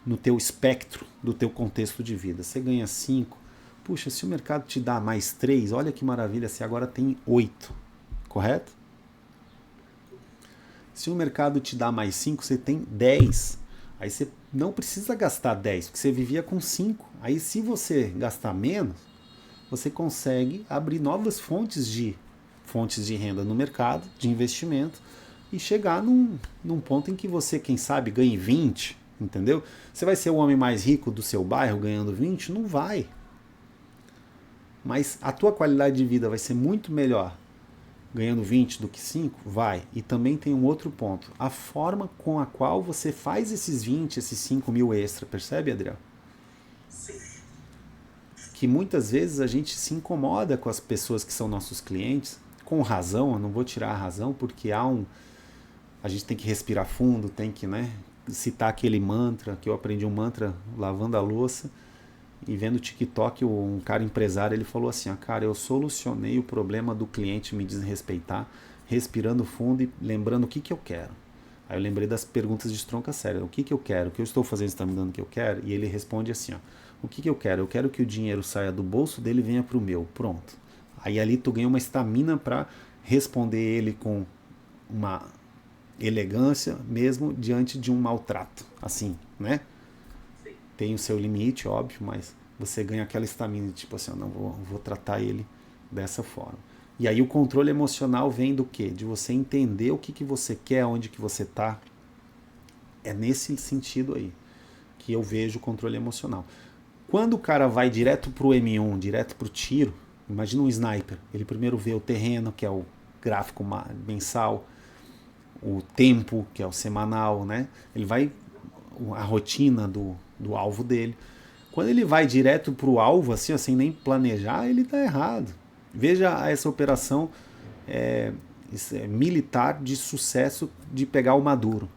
[SPEAKER 1] no teu espectro do teu contexto de vida. Você ganha 5, puxa, se o mercado te dá mais 3, olha que maravilha, você agora tem 8, correto? Se o mercado te dá mais 5, você tem 10. Aí você não precisa gastar 10, porque você vivia com 5. Aí se você gastar menos, você consegue abrir novas fontes de renda no mercado, de investimento, e chegar num ponto em que você, quem sabe, ganhe 20, entendeu? Você vai ser o homem mais rico do seu bairro ganhando 20? Não vai. Mas a tua qualidade de vida vai ser muito melhor ganhando 20 do que 5? Vai. E também tem um outro ponto. A forma com a qual você faz esses 20, esses 5 mil extra. Percebe, Adriel?
[SPEAKER 2] Sim.
[SPEAKER 1] Que muitas vezes a gente se incomoda com as pessoas que são nossos clientes, com razão, eu não vou tirar a razão, porque a gente tem que respirar fundo, tem que, né, citar aquele mantra, que eu aprendi um mantra lavando a louça, e vendo o TikTok, um cara empresário, ele falou assim, cara, eu solucionei o problema do cliente me desrespeitar, respirando fundo e lembrando o que eu quero. Aí eu lembrei das perguntas de Stronca séria, o que eu quero, o que eu estou fazendo está me dando o que eu quero? E ele responde assim, o que eu quero? Eu quero que o dinheiro saia do bolso dele e venha pro meu, pronto. Aí ali tu ganha uma estamina para responder ele com uma elegância, mesmo diante de um maltrato, assim, né? Tem o seu limite, óbvio, mas você ganha aquela estamina de tipo assim, eu não vou tratar ele dessa forma. E aí o controle emocional vem do quê? De você entender o que você quer, onde que você tá. É nesse sentido aí que eu vejo o controle emocional. Quando o cara vai direto pro M1, direto pro tiro, imagina um sniper, ele primeiro vê o terreno, que é o gráfico mensal, o tempo, que é o semanal, né? Ele vai a rotina do alvo dele. Quando ele vai direto pro alvo, assim, sem nem planejar, ele tá errado. Veja essa operação militar de sucesso de pegar o Maduro.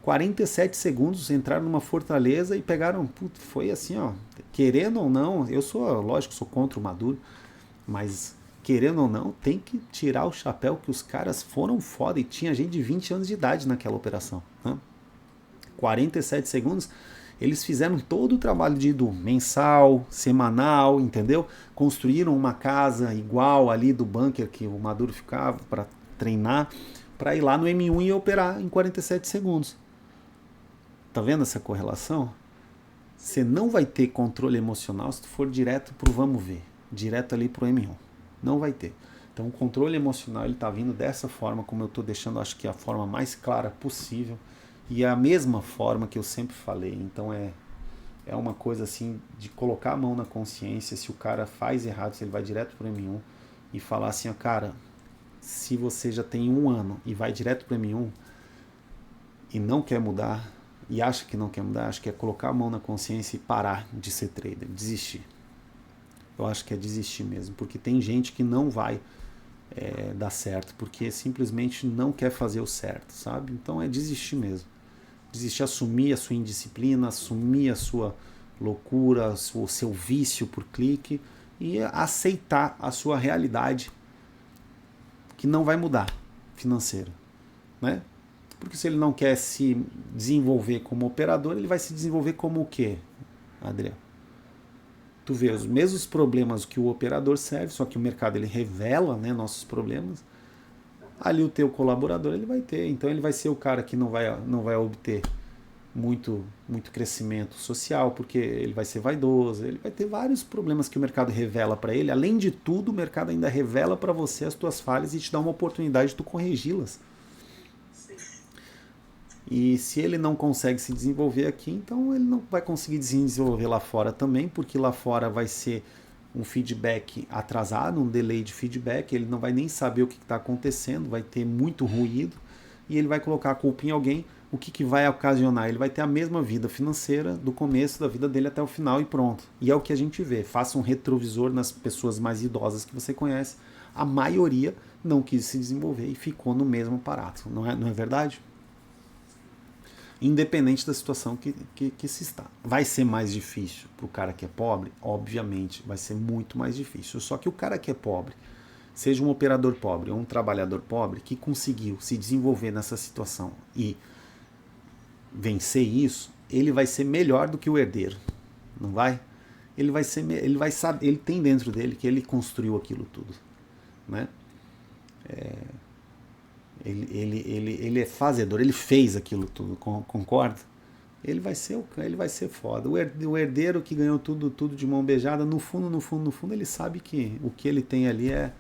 [SPEAKER 1] 47 segundos entraram numa fortaleza e pegaram. Foi assim, ó. Querendo ou não, lógico, sou contra o Maduro, mas querendo ou não, tem que tirar o chapéu que os caras foram foda e tinha gente de 20 anos de idade naquela operação. Né? 47 segundos, eles fizeram todo o trabalho do mensal, semanal, entendeu? Construíram uma casa igual ali do bunker que o Maduro ficava para treinar, para ir lá no M1 e operar em 47 segundos. Tá vendo essa correlação? Você não vai ter controle emocional se tu for direto pro vamos ver, direto ali pro M1. Não vai ter. Então o controle emocional ele tá vindo dessa forma, como eu tô deixando, acho que a forma mais clara possível. E é a mesma forma que eu sempre falei. Então é uma coisa assim de colocar a mão na consciência. Se o cara faz errado, se ele vai direto pro M1 e falar assim, cara, se você já tem 1 ano e vai direto pro M1 e não quer mudar, e acha que não quer mudar, acho que é colocar a mão na consciência e parar de ser trader, desistir. Eu acho que é desistir mesmo, porque tem gente que não vai dar certo, porque simplesmente não quer fazer o certo, sabe? Então é desistir mesmo. Desistir, assumir a sua indisciplina, assumir a sua loucura, o seu vício por clique e aceitar a sua realidade que não vai mudar financeira, né? Porque se ele não quer se desenvolver como operador, ele vai se desenvolver como o quê, Adriano? Tu vê os mesmos problemas que o operador serve, só que o mercado ele revela, né, nossos problemas. Ali o teu colaborador ele vai ter, então ele vai ser o cara que não vai obter muito crescimento social, porque ele vai ser vaidoso, ele vai ter vários problemas que o mercado revela para ele. Além de tudo, o mercado ainda revela para você as tuas falhas e te dá uma oportunidade de tu corrigi-las. E se ele não consegue se desenvolver aqui, então ele não vai conseguir se desenvolver lá fora também, porque lá fora vai ser um feedback atrasado, um delay de feedback, ele não vai nem saber o que está acontecendo, vai ter muito ruído, e ele vai colocar a culpa em alguém. O que vai ocasionar? Ele vai ter a mesma vida financeira do começo da vida dele até o final e pronto. E é o que a gente vê. Faça um retrovisor nas pessoas mais idosas que você conhece. A maioria não quis se desenvolver e ficou no mesmo aparato. Não é verdade? Independente da situação que se está. Vai ser mais difícil para o cara que é pobre? Obviamente, vai ser muito mais difícil. Só que o cara que é pobre, seja um operador pobre ou um trabalhador pobre, que conseguiu se desenvolver nessa situação e vencer isso, ele vai ser melhor do que o herdeiro. Não vai? Ele vai saber, ele tem dentro dele que ele construiu aquilo tudo. Né? Ele é fazedor, ele fez aquilo tudo, concorda? ele vai ser foda. O herdeiro que ganhou tudo de mão beijada, no fundo, ele sabe que o que ele tem ali é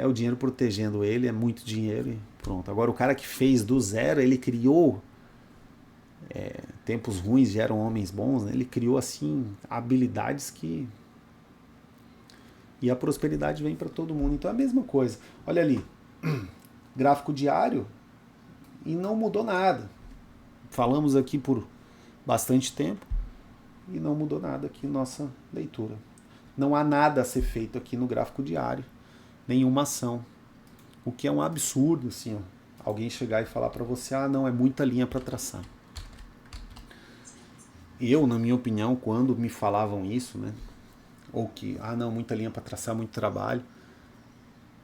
[SPEAKER 1] o dinheiro protegendo ele, é muito dinheiro e pronto. Agora o cara que fez do zero, ele criou tempos ruins geram homens bons, né? Ele criou assim habilidades que e a prosperidade vem para todo mundo. Então é a mesma coisa. Olha ali, gráfico diário e não mudou nada. Falamos aqui por bastante tempo e não mudou nada aqui nossa leitura. Não há nada a ser feito aqui no gráfico diário, nenhuma ação. O que é um absurdo, assim, ó, alguém chegar e falar para você, ah, não, é muita linha para traçar. Eu, na minha opinião, quando me falavam isso, né, ou que, ah, não, muita linha para traçar, muito trabalho,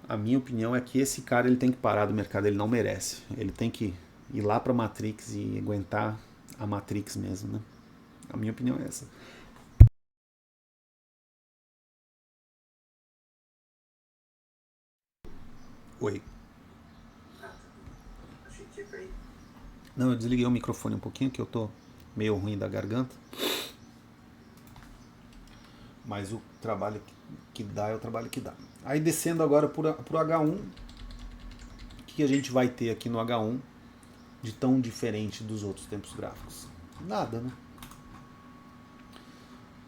[SPEAKER 1] a minha opinião é que esse cara ele tem que parar do mercado, ele não merece. Ele tem que ir lá para Matrix e aguentar a Matrix mesmo, né? A minha opinião é essa. Oi.
[SPEAKER 2] Achei que ia cair.
[SPEAKER 1] Não, eu desliguei o microfone um pouquinho, que eu tô meio ruim da garganta. Mas o trabalho que dá é o trabalho que dá. Aí descendo agora pro H1, o que a gente vai ter aqui no H1 de tão diferente dos outros tempos gráficos? Nada, né?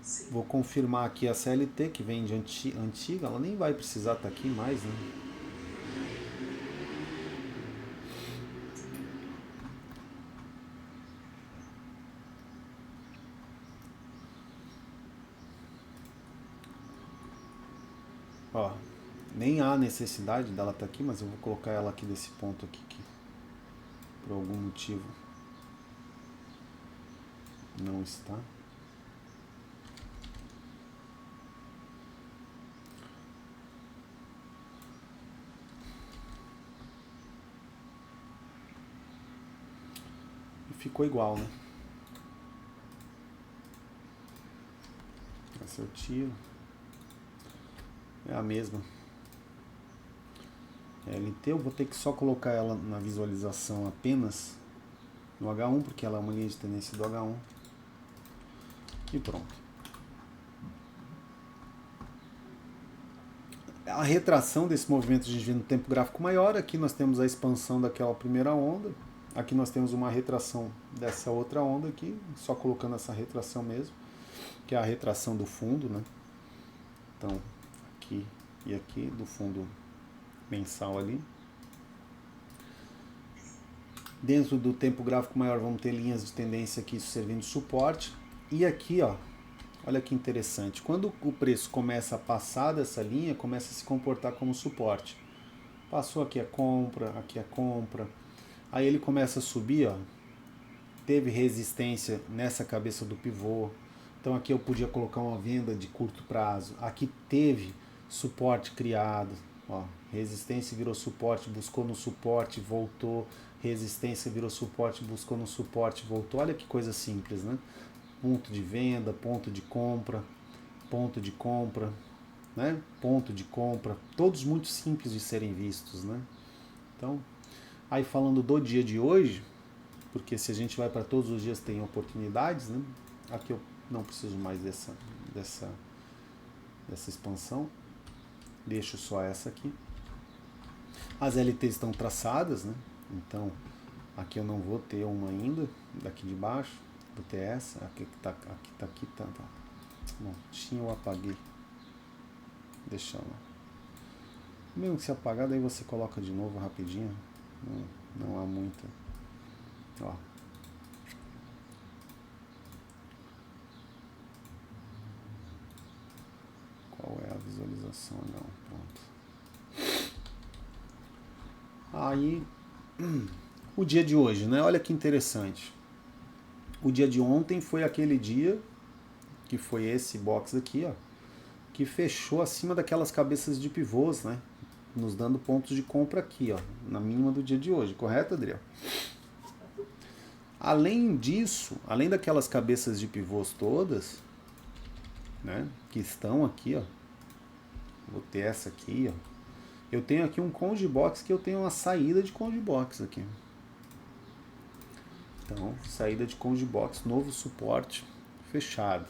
[SPEAKER 2] Sim.
[SPEAKER 1] Vou confirmar aqui a CLT, que vem de antiga, ela nem vai precisar estar aqui mais, né? Ó, nem há necessidade dela estar aqui, mas eu vou colocar ela aqui desse ponto aqui, que por algum motivo não está. E ficou igual, né? Essa eu tiro. É a mesma. LT, eu vou ter que só colocar ela na visualização apenas no H1, porque ela é uma linha de tendência do H1. E pronto. A retração desse movimento a gente vê no tempo gráfico maior. Aqui nós temos a expansão daquela primeira onda. Aqui nós temos uma retração dessa outra onda aqui, só colocando essa retração mesmo, que é a retração do fundo, né? Então, aqui e aqui, do fundo mensal ali. Dentro do tempo gráfico maior vamos ter linhas de tendência aqui servindo de suporte. E aqui, ó, olha que interessante. Quando o preço começa a passar dessa linha, começa a se comportar como suporte. Passou aqui a compra, aqui a compra. Aí ele começa a subir, ó. Teve resistência nessa cabeça do pivô. Então aqui eu podia colocar uma venda de curto prazo. Aqui teve suporte criado, ó. Resistência virou suporte, buscou no suporte, voltou. Resistência virou suporte, buscou no suporte, voltou. Olha que coisa simples, né? Ponto de venda, ponto de compra, né? Ponto de compra, todos muito simples de serem vistos, né? Então, aí falando do dia de hoje, porque se a gente vai para todos os dias tem oportunidades, né? Aqui eu não preciso mais dessa expansão, deixo só essa aqui. As LTs estão traçadas, né? Então, aqui eu não vou ter uma ainda, daqui de baixo, vou ter essa, aqui tá. Bom, tinha eu apaguei. Deixa lá. Mesmo que se apagar, daí você coloca de novo rapidinho. Não há muita. Ó. Qual é a visualização? Não, pronto. Aí, o dia de hoje, né? Olha que interessante. O dia de ontem foi aquele dia, que foi esse box aqui, ó, que fechou acima daquelas cabeças de pivôs, né? Nos dando pontos de compra aqui, ó, na mínima do dia de hoje, correto, Adriel? Além disso, além daquelas cabeças de pivôs todas, né, que estão aqui, ó, vou ter essa aqui, ó, eu tenho aqui um conge box que eu tenho uma saída de conge box aqui. Então, saída de Conge Box, novo suporte fechado.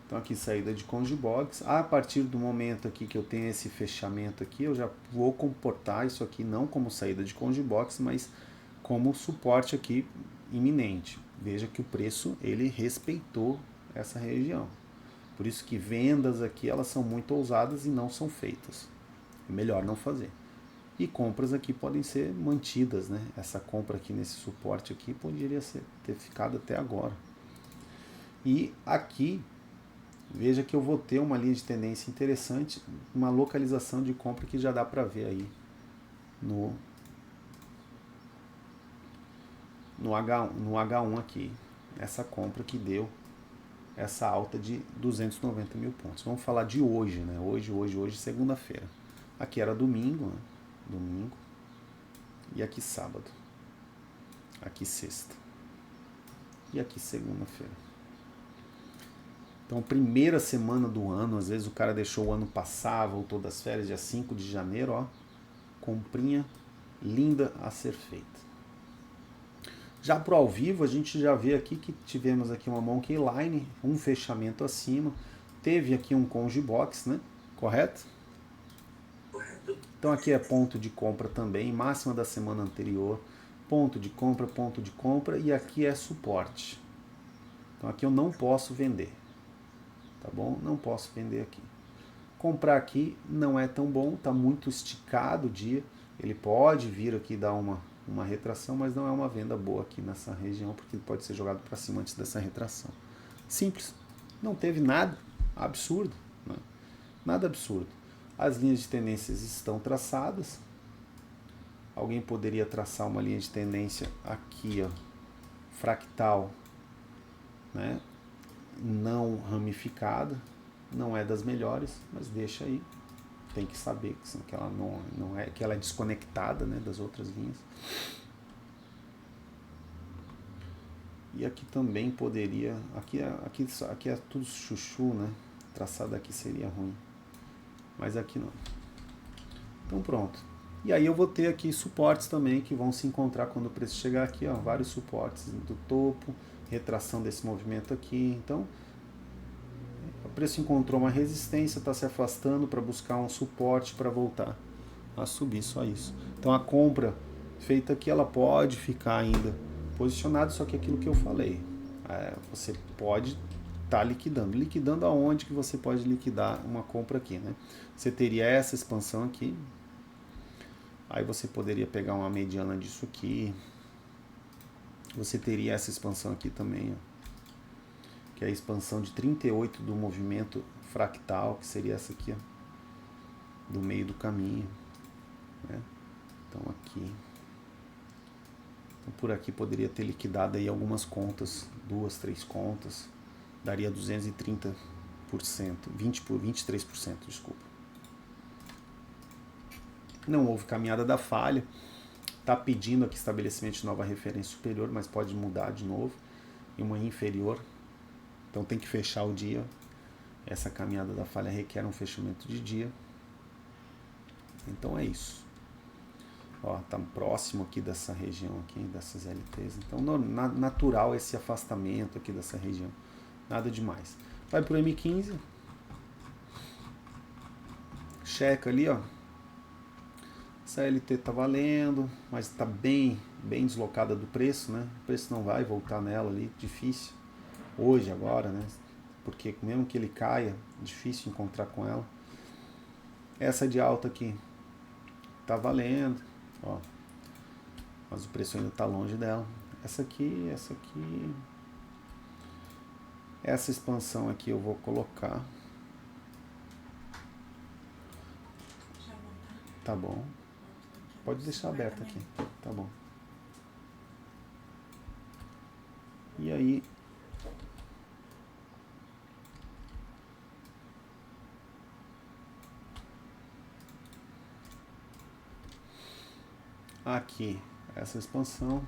[SPEAKER 1] Então aqui saída de Conge Box. A partir do momento aqui que eu tenho esse fechamento aqui, eu já vou comportar isso aqui não como saída de Conge Box, mas como suporte aqui iminente. Veja que o preço ele respeitou essa região. Por isso que vendas aqui elas são muito ousadas e não são feitas. É melhor não fazer. E compras aqui podem ser mantidas, né? Essa compra aqui nesse suporte aqui poderia ter ficado até agora. E aqui, veja que eu vou ter uma linha de tendência interessante, uma localização de compra que já dá para ver aí no H1 aqui. Essa compra que deu essa alta de 290 mil pontos. Vamos falar de hoje, né? Hoje, segunda-feira. Aqui era domingo, né? Domingo. E aqui sábado. Aqui sexta. E aqui segunda-feira. Então, primeira semana do ano, às vezes o cara deixou o ano passar, voltou das férias, dia 5 de janeiro, ó. Comprinha linda a ser feita. Já pro ao vivo, a gente já vê aqui que tivemos aqui uma Monkey Line, um fechamento acima. Teve aqui um Conge Box, né? Correto? Então aqui é ponto de compra também, máxima da semana anterior, ponto de compra, e aqui é suporte. Então aqui eu não posso vender, tá bom? Não posso vender aqui. Comprar aqui não é tão bom, tá muito esticado o dia, ele pode vir aqui dar uma retração, mas não é uma venda boa aqui nessa região, porque ele pode ser jogado para cima antes dessa retração. Simples, não teve nada absurdo, né? Nada absurdo. As linhas de tendências estão traçadas. Alguém poderia traçar uma linha de tendência aqui, ó, fractal, né? Não ramificada, não é das melhores, mas deixa aí. Tem que saber que ela não é, que ela é desconectada, né, das outras linhas. E aqui também poderia, aqui é tudo chuchu, né? Traçado aqui seria ruim. Mas aqui não. Então pronto. E aí eu vou ter aqui suportes também que vão se encontrar quando o preço chegar aqui, ó, vários suportes do topo, retração desse movimento aqui. Então o preço encontrou uma resistência, está se afastando para buscar um suporte para voltar a subir, só isso. Então a compra feita aqui ela pode ficar ainda posicionada, só que aquilo que eu falei, você pode tá liquidando aonde que você pode liquidar uma compra aqui, né? Você teria essa expansão aqui, aí você poderia pegar uma mediana disso aqui, você teria essa expansão aqui também, ó, que é a expansão de 38 do movimento fractal, que seria essa aqui, ó, do meio do caminho, né? Então aqui, então por aqui poderia ter liquidado aí algumas contas, 2, 3 contas, daria 230%, 23%, desculpa. Não houve caminhada da falha, está pedindo aqui estabelecimento de nova referência superior, mas pode mudar de novo, e uma inferior, então tem que fechar o dia. Essa caminhada da falha requer um fechamento de dia. Então é isso. Ó, tá próximo aqui dessa região aqui, dessas LTs, então natural esse afastamento aqui dessa região. Nada demais. Vai pro M15. Checa ali, ó. Essa LT tá valendo, mas tá bem deslocada do preço, né? O preço não vai voltar nela ali, difícil. Hoje, agora, né? Porque mesmo que ele caia, difícil encontrar com ela. Essa de alta aqui tá valendo, ó. Mas o preço ainda tá longe dela. Essa aqui. Essa expansão aqui eu vou colocar. Tá bom. Pode deixar aberto aqui. Tá bom. E aí... aqui, essa expansão.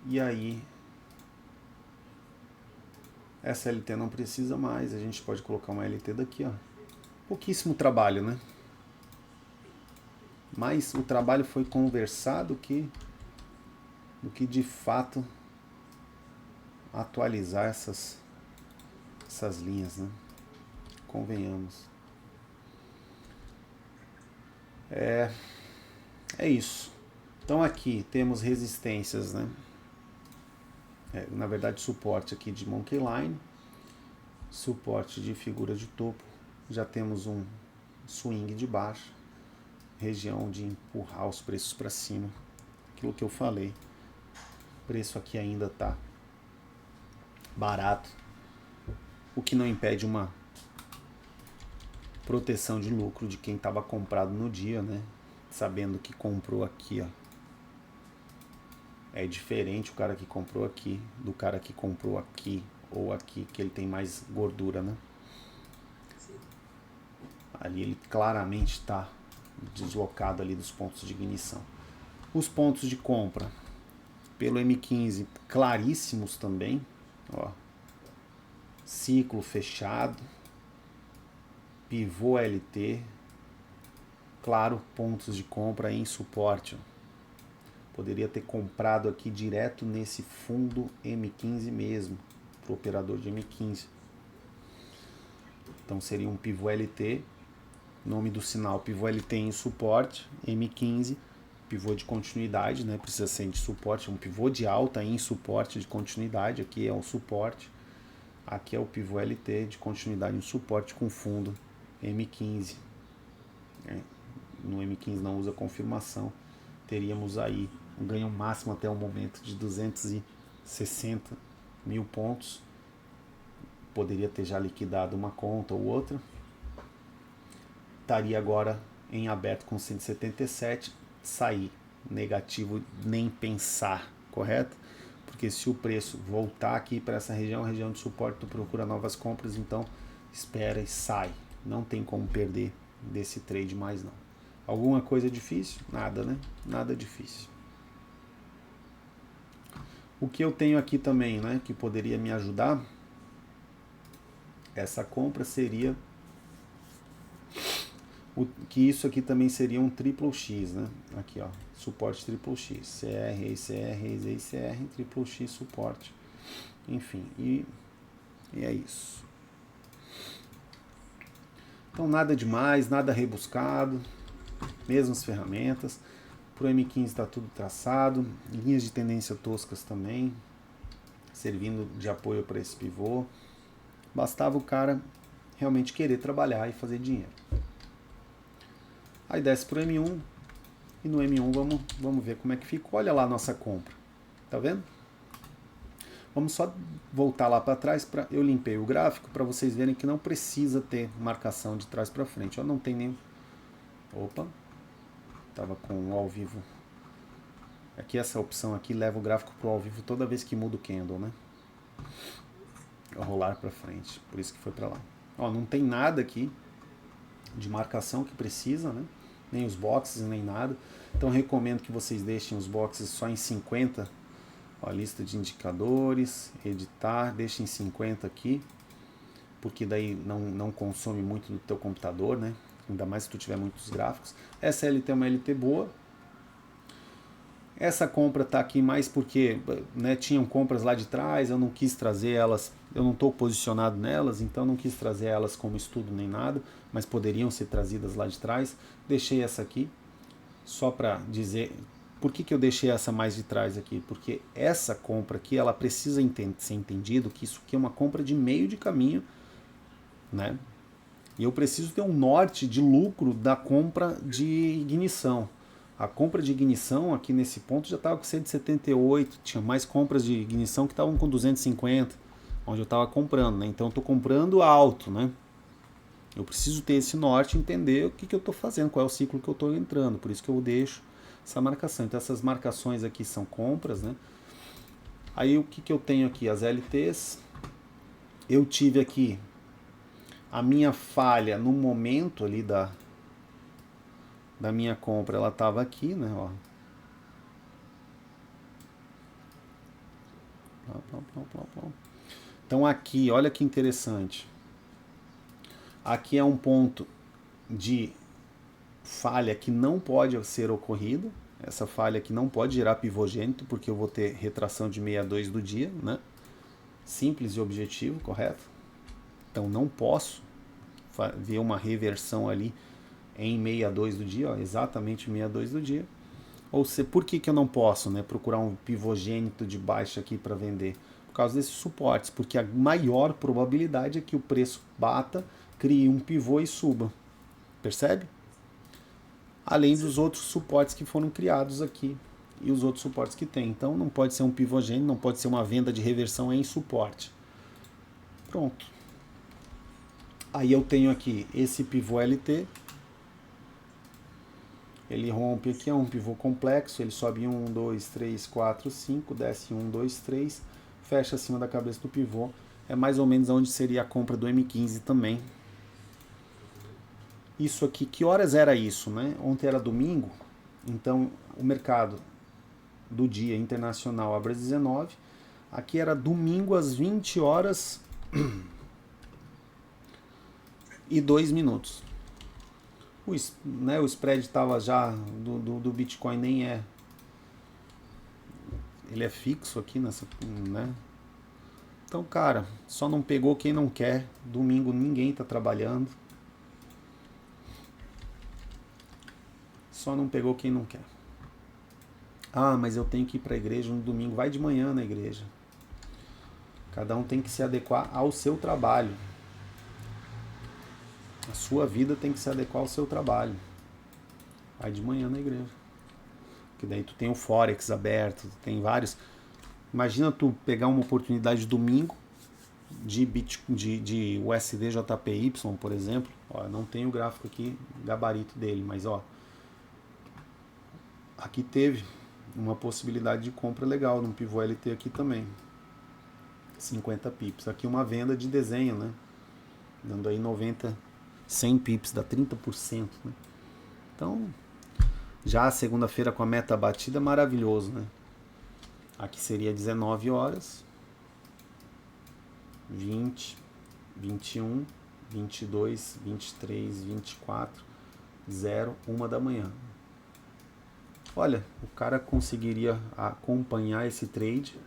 [SPEAKER 1] E aí, essa LT não precisa mais, a gente pode colocar uma LT daqui, ó. Pouquíssimo trabalho, né? mais o trabalho foi conversar do que de fato atualizar essas linhas, né? Convenhamos. É isso. Então aqui temos resistências, né? Na verdade, suporte aqui de Monkey Line, suporte de figura de topo. Já temos um swing de baixa, região de empurrar os preços para cima. Aquilo que eu falei. O preço aqui ainda está barato, o que não impede uma proteção de lucro de quem estava comprado no dia, né? Sabendo que comprou aqui, ó. É diferente o cara que comprou aqui do cara que comprou aqui ou aqui, que ele tem mais gordura, né?
[SPEAKER 2] Sim.
[SPEAKER 1] Ali ele claramente está deslocado ali dos pontos de ignição. Os pontos de compra pelo M15 claríssimos também, ó. Ciclo fechado, pivô LT, claro, pontos de compra em suporte. Poderia ter comprado aqui direto nesse fundo M15 mesmo, para o operador de M15. Então seria um pivô LT, nome do sinal pivô LT em suporte, M15, pivô de continuidade, né? Precisa ser de suporte, um pivô de alta em suporte de continuidade, aqui é o suporte, aqui é o pivô LT de continuidade em suporte com fundo M15. No M15 não usa confirmação, teríamos aí um ganho máximo até o momento de 260 mil pontos. Poderia ter já liquidado uma conta ou outra. Estaria agora em aberto com 177, sair negativo nem pensar, correto? Porque se o preço voltar aqui para essa região de suporte, tu procura novas compras, então espera e sai. Não tem como perder desse trade mais não. Alguma coisa difícil? Nada, né? Nada difícil. O que eu tenho aqui também, né, que poderia me ajudar, essa compra seria que isso aqui também seria um triplo X, né? Aqui, ó, suporte triplo X, CR, ECR, ECR, triplo X suporte. Enfim, e é isso. Então nada demais, nada rebuscado, mesmas ferramentas. Pro M15 está tudo traçado, linhas de tendência toscas também, servindo de apoio para esse pivô. Bastava o cara realmente querer trabalhar e fazer dinheiro. Aí desce pro M1 e no M1 vamos ver como é que fica. Olha lá a nossa compra, tá vendo? Vamos só voltar lá para trás, eu limpei o gráfico para vocês verem que não precisa ter marcação de trás para frente. Ó, não tem nem... Opa, tava com o ao vivo. Aqui essa opção aqui leva o gráfico pro ao vivo toda vez que muda o candle, né? Rolar para frente, por isso que foi para lá. Ó, não tem nada aqui de marcação que precisa, né? Nem os boxes, nem nada. Então recomendo que vocês deixem os boxes só em 50. Ó, lista de indicadores, editar, deixem em 50 aqui, porque daí não consome muito do teu computador, né? Ainda mais se tu tiver muitos gráficos. Essa LT é uma LT boa. Essa compra está aqui mais porque, né, tinham compras lá de trás, eu não quis trazer elas, eu não estou posicionado nelas, então não quis trazer elas como estudo nem nada, mas poderiam ser trazidas lá de trás. Deixei essa aqui, só para dizer, por que eu deixei essa mais de trás aqui? Porque essa compra aqui, ela precisa ser entendido que isso aqui é uma compra de meio de caminho, né? E eu preciso ter um norte de lucro da compra de ignição. A compra de ignição aqui nesse ponto já estava com 178, tinha mais compras de ignição que estavam com 250, onde eu estava comprando, né? Então eu estou comprando alto, né? Eu preciso ter esse norte e entender o que eu estou fazendo, qual é o ciclo que eu estou entrando, por isso que eu deixo essa marcação. Então essas marcações aqui são compras, né? Aí o que eu tenho aqui? As LTs. Eu tive aqui a minha falha no momento ali da minha compra, ela estava aqui, né? Ó. Então aqui, olha que interessante. Aqui é um ponto de falha que não pode ser ocorrida, essa falha que não pode gerar pivogênito, porque eu vou ter retração de 62 do dia, né? Simples e objetivo, correto? Então não posso ver uma reversão ali em 62 do dia, ó, exatamente 62 do dia. Ou seja, por que eu não posso, né, procurar um pivogênito de baixa aqui para vender? Por causa desses suportes, porque a maior probabilidade é que o preço bata, crie um pivô e suba. Percebe? Além dos outros suportes que foram criados aqui e os outros suportes que tem. Então não pode ser um pivogênito, não pode ser uma venda de reversão em suporte. Pronto. Aí eu tenho aqui esse pivô LT. Ele rompe aqui, é um pivô complexo, ele sobe 1, 2, 3, 4, 5, desce 1, 2, 3, fecha acima da cabeça do pivô. É mais ou menos onde seria a compra do M15 também. Isso aqui, que horas era isso, né? Ontem era domingo, então o mercado do dia internacional abre às 19. Aqui era domingo às 20 horas e 2 minutos. O spread estava já do Bitcoin, nem é. Ele é fixo aqui nessa, né? Então, cara, só não pegou quem não quer. Domingo ninguém tá trabalhando. Só não pegou quem não quer. Ah, mas eu tenho que ir para a igreja no domingo. Vai de manhã na igreja. Cada um tem que se adequar ao seu trabalho. A sua vida tem que se adequar ao seu trabalho. Vai de manhã na igreja. Porque daí tu tem o Forex aberto, tu tem vários. Imagina tu pegar uma oportunidade de domingo de USD JPY, por exemplo. Ó, não tem o gráfico aqui, gabarito dele, mas ó, aqui teve uma possibilidade de compra legal num pivô LT aqui também. 50 pips. Aqui uma venda de desenho, né? Dando aí 90, 100 pips, dá 30%, né? Então, já a segunda-feira com a meta batida, maravilhoso, né? Aqui seria 19 horas, 20, 21, 22, 23, 24, 0, 1 da manhã. Olha, o cara conseguiria acompanhar esse trade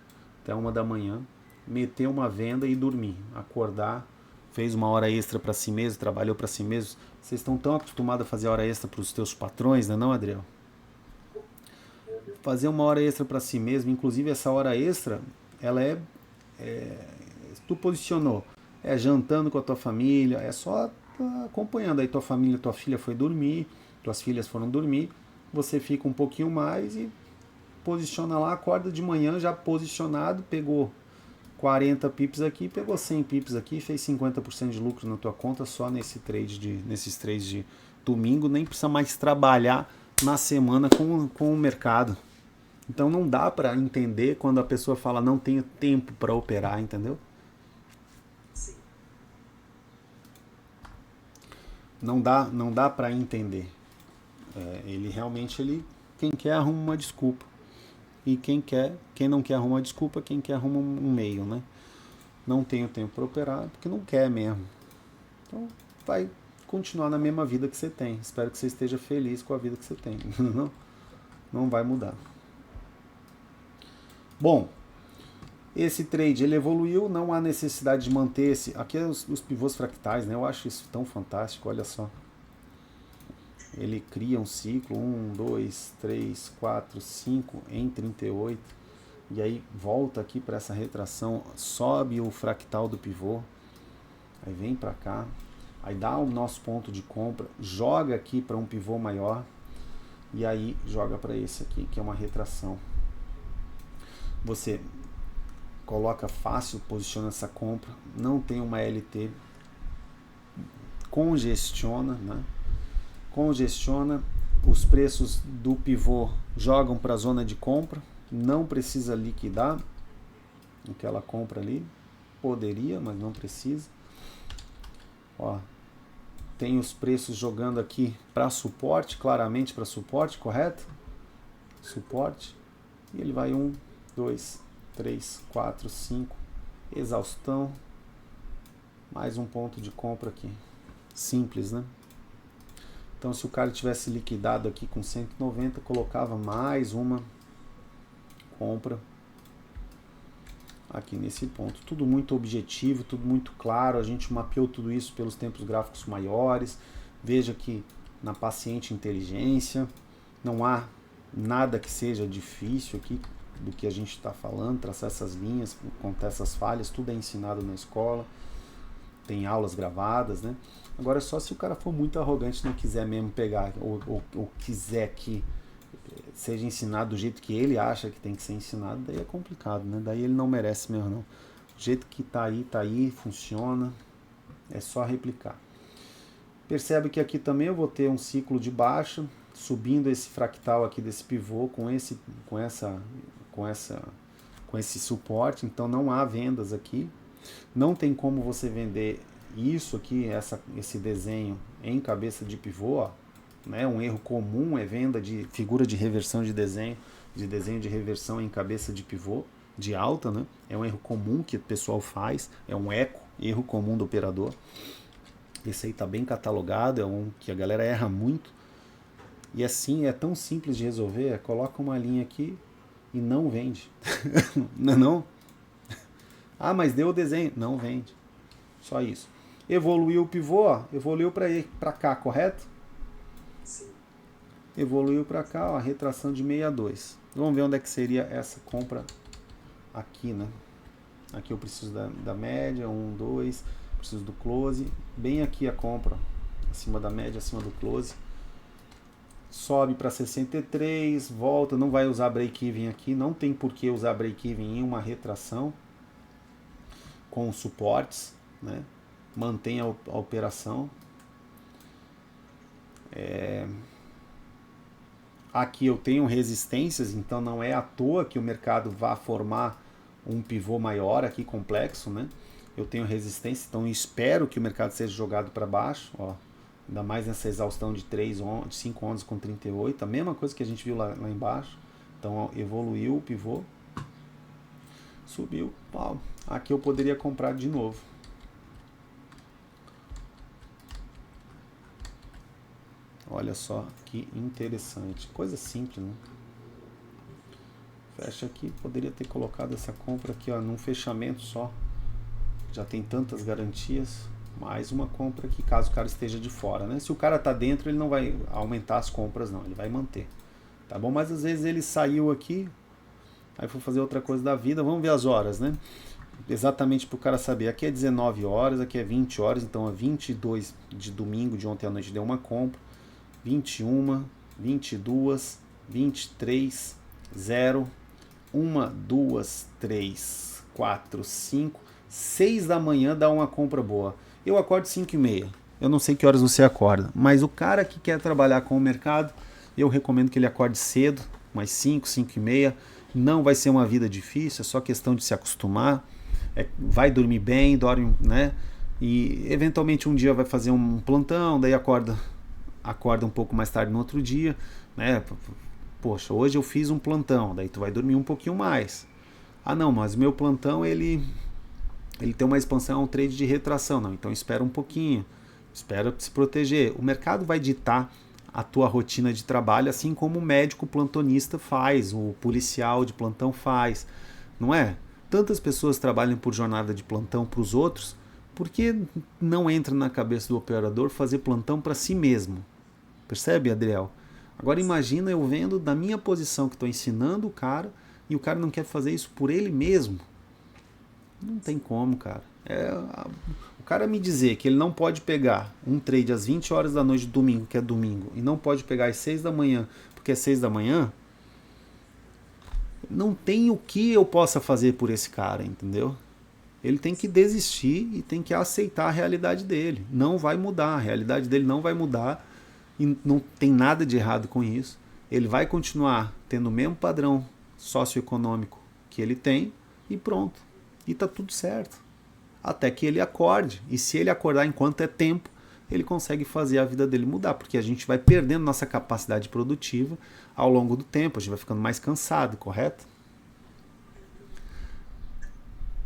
[SPEAKER 1] até 1 da manhã, meter uma venda e dormir, acordar, fez uma hora extra para si mesmo, trabalhou para si mesmo. Vocês estão tão acostumados a fazer hora extra para os teus patrões, né, não, Adriel? Fazer uma hora extra para si mesmo, inclusive essa hora extra, ela tu posicionou, é jantando com a tua família, é só acompanhando. Aí tua família, tua filha foi dormir, tuas filhas foram dormir, você fica um pouquinho mais e posiciona lá, acorda de manhã já posicionado, pegou 40 pips aqui, pegou 100 pips aqui, fez 50% de lucro na tua conta só nesses trades de domingo, nem precisa mais trabalhar na semana com o mercado. Então não dá para entender quando a pessoa fala não tenho tempo para operar, entendeu?
[SPEAKER 2] Sim.
[SPEAKER 1] Não dá para entender. Ele realmente, quem quer arruma uma desculpa. E quem não quer arruma uma desculpa, quem quer arruma um meio, né? Não tenho tempo para operar porque não quer mesmo. Então vai continuar na mesma vida que você tem. Espero que você esteja feliz com a vida que você tem. Não vai mudar. Bom, esse trade ele evoluiu, não há necessidade de manter esse. Aqui é os pivôs fractais, né? Eu acho isso tão fantástico, olha só. Ele cria um ciclo, 1, 2, 3, 4, 5 em 38. E aí volta aqui para essa retração, sobe o fractal do pivô. Aí vem para cá. Aí dá o nosso ponto de compra, joga aqui para um pivô maior. E aí joga para esse aqui, que é uma retração. Você coloca fácil, posiciona essa compra. Não tem uma LT. Congestiona, né? Congestiona, os preços do pivô jogam para a zona de compra, não precisa liquidar aquela compra ali, poderia, mas não precisa. Ó, tem os preços jogando aqui para suporte, claramente para suporte, correto? Suporte, e ele vai 1, 2, 3, 4, 5, exaustão, mais um ponto de compra aqui, simples, né? Então se o cara tivesse liquidado aqui com 190, colocava mais uma compra aqui nesse ponto. Tudo muito objetivo, tudo muito claro. A gente mapeou tudo isso pelos tempos gráficos maiores. Veja que na paciente inteligência não há nada que seja difícil aqui do que a gente está falando. Traçar essas linhas, contar essas falhas, tudo é ensinado na escola. Tem aulas gravadas, né? Agora só se o cara for muito arrogante, não quiser mesmo pegar, ou quiser que seja ensinado do jeito que ele acha que tem que ser ensinado, daí é complicado, né? Daí ele não merece mesmo, não. O jeito que tá aí, funciona, é só replicar. Percebe que aqui também eu vou ter um ciclo de baixa, subindo esse fractal aqui desse pivô com esse suporte, então não há vendas aqui. Não tem como você vender isso aqui, esse desenho em cabeça de pivô, ó, né? Um erro comum é venda de figura de reversão de desenho de reversão em cabeça de pivô, de alta, né? É um erro comum que o pessoal faz, é um erro comum do operador. Esse aí tá bem catalogado, é um que a galera erra muito. E assim, é tão simples de resolver, coloca uma linha aqui e não vende. Não? Ah, mas deu o desenho. Não vende. Só isso. Evoluiu o pivô, ó, evoluiu para cá, correto?
[SPEAKER 2] Sim.
[SPEAKER 1] Evoluiu para cá, ó, a retração de 62. Vamos ver onde é que seria essa compra aqui, né? Aqui eu preciso da média, 1, 2, preciso do close. Bem aqui a compra, acima da média, acima do close. Sobe para 63, volta, não vai usar break-even aqui, não tem por que usar break-even em uma retração com suportes, né? Mantém a operação. Aqui eu tenho resistências, então não é à toa que o mercado vá formar um pivô maior aqui, complexo, né? Eu tenho resistência, então espero que o mercado seja jogado para baixo, ó. Ainda mais nessa exaustão de 5 ondas com 38, a mesma coisa que a gente viu lá embaixo. Então ó, evoluiu o pivô, subiu, pau. Aqui eu poderia comprar de novo. Olha só que interessante. Coisa simples, né? Fecha aqui. Poderia ter colocado essa compra aqui, ó, num fechamento só. Já tem tantas garantias. Mais uma compra aqui, caso o cara esteja de fora, né? Se o cara tá dentro, ele não vai aumentar as compras, não. Ele vai manter. Tá bom? Mas às vezes ele saiu aqui, aí foi fazer outra coisa da vida. Vamos ver as horas, né? Exatamente para o cara saber. Aqui é 19 horas, aqui é 20 horas. Então, a 22 de domingo, de ontem à noite, deu uma compra. 21, 22, 23, 0, 1, 2, 3, 4, 5, 6 da manhã dá uma compra boa. Eu acordo 5h30. Eu não sei que horas você acorda, mas o cara que quer trabalhar com o mercado, eu recomendo que ele acorde cedo, mais 5, 5h30. Não vai ser uma vida difícil, é só questão de se acostumar. Vai dormir bem, dorme, né? E eventualmente um dia vai fazer um plantão, daí acorda um pouco mais tarde no outro dia, né? Poxa, hoje eu fiz um plantão, daí tu vai dormir um pouquinho mais. Ah não, mas o meu plantão ele tem uma expansão, um trade de retração, não, então espera um pouquinho, espera se proteger. O mercado vai ditar a tua rotina de trabalho, assim como o médico plantonista faz, o policial de plantão faz, não é? Tantas pessoas trabalham por jornada de plantão para os outros, porque não entra na cabeça do operador fazer plantão para si mesmo. Percebe, Adriel? Agora imagina eu vendo da minha posição que estou ensinando o cara e o cara não quer fazer isso por ele mesmo. Não tem como, cara. O cara me dizer que ele não pode pegar um trade às 20 horas da noite de domingo, que é domingo, e não pode pegar às 6 da manhã, porque é 6 da manhã, não tem o que eu possa fazer por esse cara, entendeu? Ele tem que desistir e tem que aceitar a realidade dele. Não vai mudar, a realidade dele não vai mudar e não tem nada de errado com isso. Ele vai continuar tendo o mesmo padrão socioeconômico que ele tem e pronto. E tá tudo certo. Até que ele acorde. E se ele acordar enquanto é tempo, ele consegue fazer a vida dele mudar, porque a gente vai perdendo nossa capacidade produtiva ao longo do tempo, a gente vai ficando mais cansado, correto?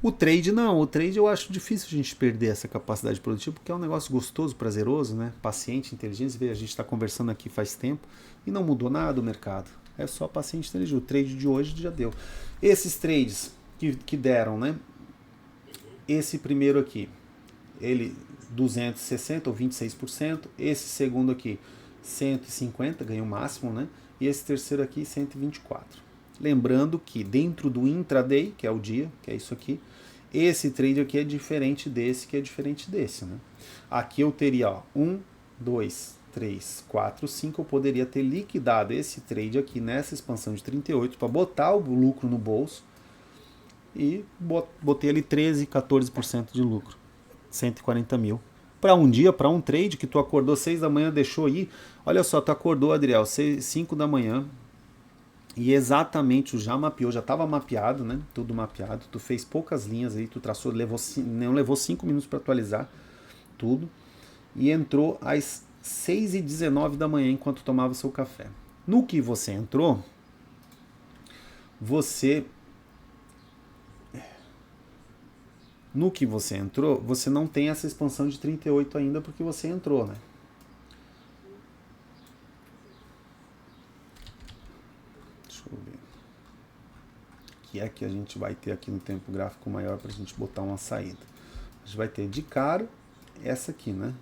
[SPEAKER 1] O trade não, o trade eu acho difícil a gente perder essa capacidade produtiva, porque é um negócio gostoso, prazeroso, né? Paciente, inteligente, a gente está conversando aqui faz tempo e não mudou nada o mercado. É só paciente inteligente. O trade de hoje já deu. Esses trades que deram, né? Esse primeiro aqui, ele 260 ou 26%. Esse segundo aqui, 150, ganhou o máximo, né? E esse terceiro aqui, 124. Lembrando que dentro do intraday, que é o dia, que é isso aqui, esse trade aqui é diferente desse, que é diferente desse, né? Aqui eu teria, ó, 1, 2, 3, 4, 5, eu poderia ter liquidado esse trade aqui nessa expansão de 38 para botar o lucro no bolso e botei ali 13, 14% de lucro, 140 mil. Para um dia, para um trade que tu acordou 6 da manhã, deixou aí, olha só, tu acordou, Adriel, 5 da manhã, e exatamente, já mapeou, já estava mapeado, né? Tudo mapeado. Tu fez poucas linhas aí, tu traçou, não levou 5 minutos para atualizar tudo. E entrou às 6h19 da manhã enquanto tomava seu café. No que você entrou, você não tem essa expansão de 38 ainda porque você entrou, né? Que é que a gente vai ter aqui no tempo gráfico maior para a gente botar uma saída. A gente vai ter de cara essa aqui, né?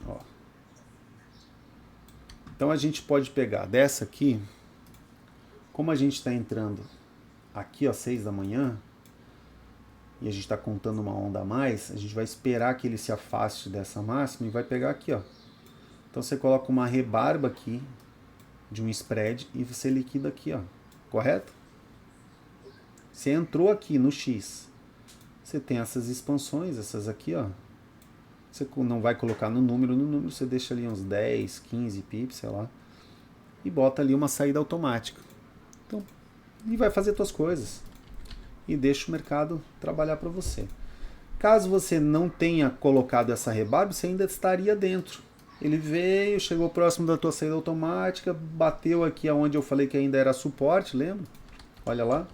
[SPEAKER 1] Ó. Então a gente pode pegar dessa aqui, como a gente está entrando aqui às 6 da manhã, e a gente está contando uma onda a mais, a gente vai esperar que ele se afaste dessa máxima e vai pegar aqui, ó. Então você coloca uma rebarba aqui de um spread e você liquida aqui, ó. Correto? Você entrou aqui no X. Você tem essas expansões, essas aqui, ó. Você não vai colocar no número você deixa ali uns 10, 15 pips, sei lá. E bota ali uma saída automática. Então, e vai fazer suas coisas. E deixa o mercado trabalhar para você. Caso você não tenha colocado essa rebarba, você ainda estaria dentro. Ele veio, chegou próximo da tua saída automática, bateu aqui aonde eu falei que ainda era suporte, lembra? Olha lá.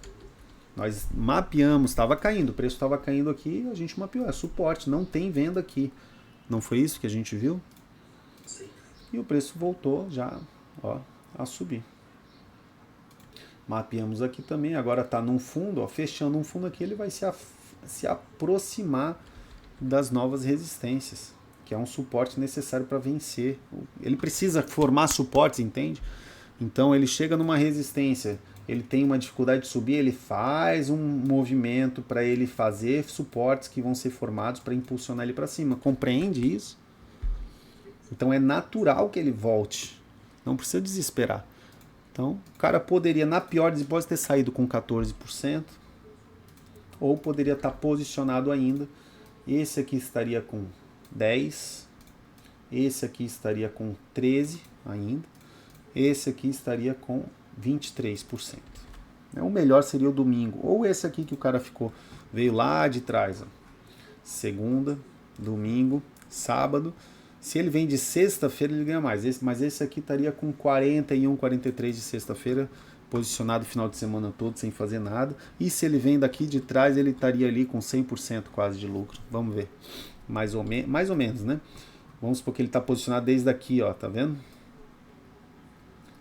[SPEAKER 1] Nós mapeamos, estava caindo, o preço estava caindo aqui, a gente mapeou, é suporte, não tem venda aqui. Não foi isso que a gente viu?
[SPEAKER 2] Sim.
[SPEAKER 1] E o preço voltou já, ó, a subir. Mapeamos aqui também, agora está num fundo, ó, fechando um fundo aqui, ele vai se aproximar das novas resistências, que é um suporte necessário para vencer. Ele precisa formar suportes, entende? Então ele chega numa resistência, ele tem uma dificuldade de subir, ele faz um movimento para ele fazer suportes que vão ser formados para impulsionar ele para cima. Compreende isso? Então é natural que ele volte. Não precisa desesperar. Então o cara poderia, na pior das hipóteses, ter saído com 14%, ou poderia estar posicionado ainda. Esse aqui estaria com 10%, esse aqui estaria com 13% ainda, esse aqui estaria com 23%. O melhor seria o domingo, ou esse aqui que o cara veio lá de trás, ó. Segunda, domingo, sábado. Se ele vem de sexta-feira, ele ganha mais. Mas esse aqui estaria com 41, 43 de sexta-feira, posicionado o final de semana todo, sem fazer nada. E se ele vem daqui de trás, ele estaria ali com 100% quase de lucro. Vamos ver. Mais ou menos, né? Vamos supor que ele está posicionado desde aqui, ó, tá vendo?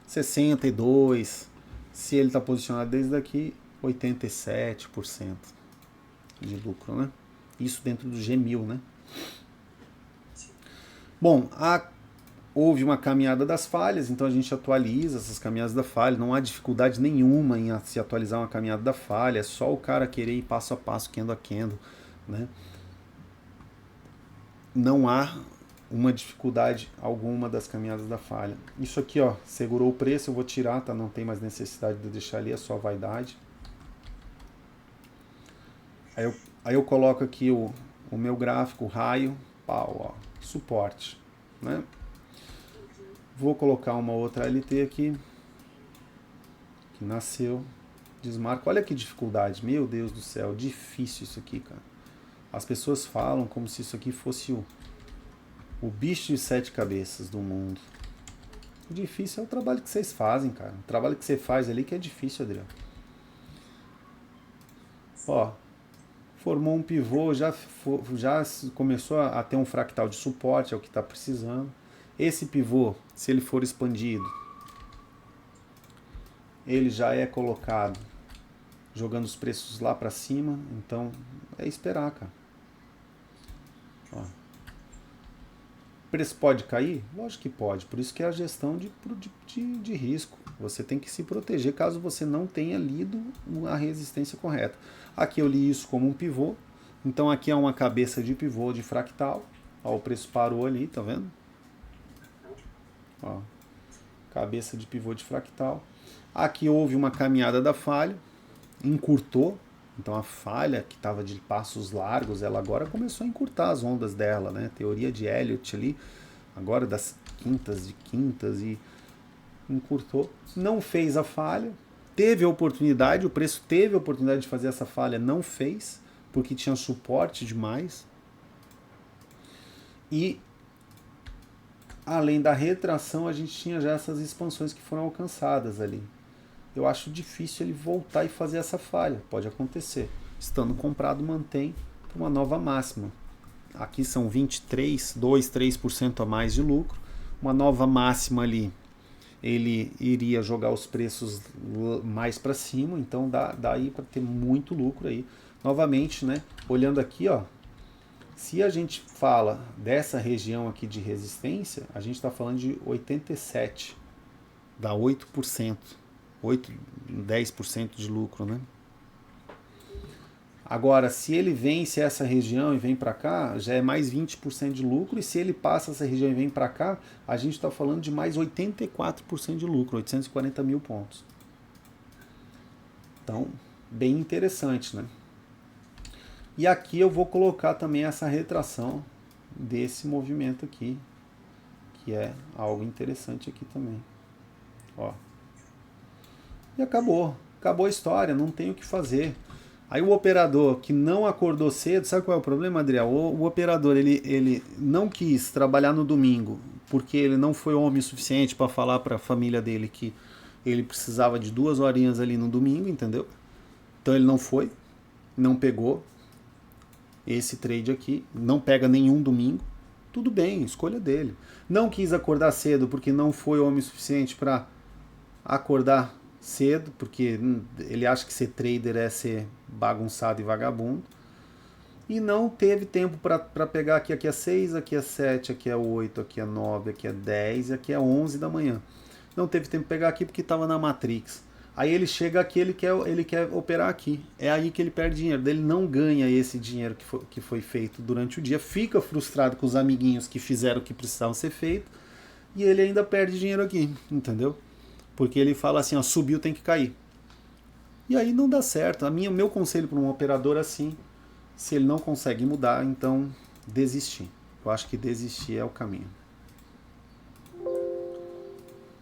[SPEAKER 1] 62. Se ele está posicionado desde aqui, 87% de lucro, né? Isso dentro do G1000, né? Bom, houve uma caminhada das falhas, então a gente atualiza essas caminhadas da falha. Não há dificuldade nenhuma em se atualizar uma caminhada da falha, é só o cara querer ir passo a passo, candle a candle, né? Não há uma dificuldade alguma das caminhadas da falha. Isso aqui, ó, segurou o preço, eu vou tirar, tá? Não tem mais necessidade de deixar ali, é só vaidade. Aí eu coloco aqui o meu gráfico, raio, pau, ó, suporte, né? Vou colocar uma outra LT aqui, que nasceu, desmarco. Olha que dificuldade, meu Deus do céu, difícil isso aqui, cara. As pessoas falam como se isso aqui fosse o bicho de 7 cabeças do mundo. O difícil é o trabalho que vocês fazem, cara. O trabalho que você faz ali que é difícil, Adriano. Ó, formou um pivô, já começou a ter um fractal de suporte, é o que está precisando. Esse pivô, se ele for expandido, ele já é colocado jogando os preços lá para cima, então é esperar, cara. Ó. O preço pode cair? Lógico que pode, por isso que é a gestão de risco. Você tem que se proteger caso você não tenha lido a resistência correta. Aqui eu li isso como um pivô, então aqui é uma cabeça de pivô de fractal. Ó, o preço parou ali, tá vendo? Ó, cabeça de pivô de fractal. Aqui houve uma caminhada da falha, encurtou, então a falha que estava de passos largos, ela agora começou a encurtar as ondas dela, né? Teoria de Elliott ali, agora das quintas e encurtou. Não fez a falha, teve a oportunidade, o preço teve a oportunidade de fazer essa falha, não fez, porque tinha suporte demais. E além da retração, a gente tinha já essas expansões que foram alcançadas ali. Eu acho difícil ele voltar e fazer essa falha. Pode acontecer. Estando comprado, mantém uma nova máxima. Aqui são 23, 2, 3% a mais de lucro. Uma nova máxima ali, ele iria jogar os preços mais para cima, então dá aí para ter muito lucro aí. Novamente, né, olhando aqui, ó, se a gente fala dessa região aqui de resistência, a gente está falando de 87, dá 8%. 8, 10% de lucro, né? Agora, se ele vence essa região e vem para cá, já é mais 20% de lucro, e se ele passa essa região e vem para cá, a gente está falando de mais 84% de lucro, 840 mil pontos. Então, bem interessante, né? E aqui eu vou colocar também essa retração desse movimento aqui, que é algo interessante aqui também. Ó. E acabou a história, não tem o que fazer. Aí o operador que não acordou cedo, sabe qual é o problema, Adriel? O operador ele não quis trabalhar no domingo, porque ele não foi homem o suficiente para falar para a família dele que ele precisava de 2 horinhas ali no domingo, entendeu? Então ele não foi, não pegou esse trade aqui, não pega nenhum domingo. Tudo bem, escolha dele. Não quis acordar cedo porque não foi homem o suficiente para acordar cedo, porque ele acha que ser trader é ser bagunçado e vagabundo, e não teve tempo para pegar aqui é 6, aqui é 7, aqui é 8, aqui é 9, aqui é 10 e aqui é 11 da manhã. Não teve tempo de pegar aqui porque estava na Matrix. Aí ele chega aqui, ele quer operar aqui. É aí que ele perde dinheiro. Ele não ganha esse dinheiro que foi feito durante o dia, fica frustrado com os amiguinhos que fizeram o que precisavam ser feito, e ele ainda perde dinheiro aqui, entendeu? Porque ele fala assim, ó, subiu, tem que cair. E aí não dá certo. O meu conselho para um operador é assim, se ele não consegue mudar, então desistir. Eu acho que desistir é o caminho.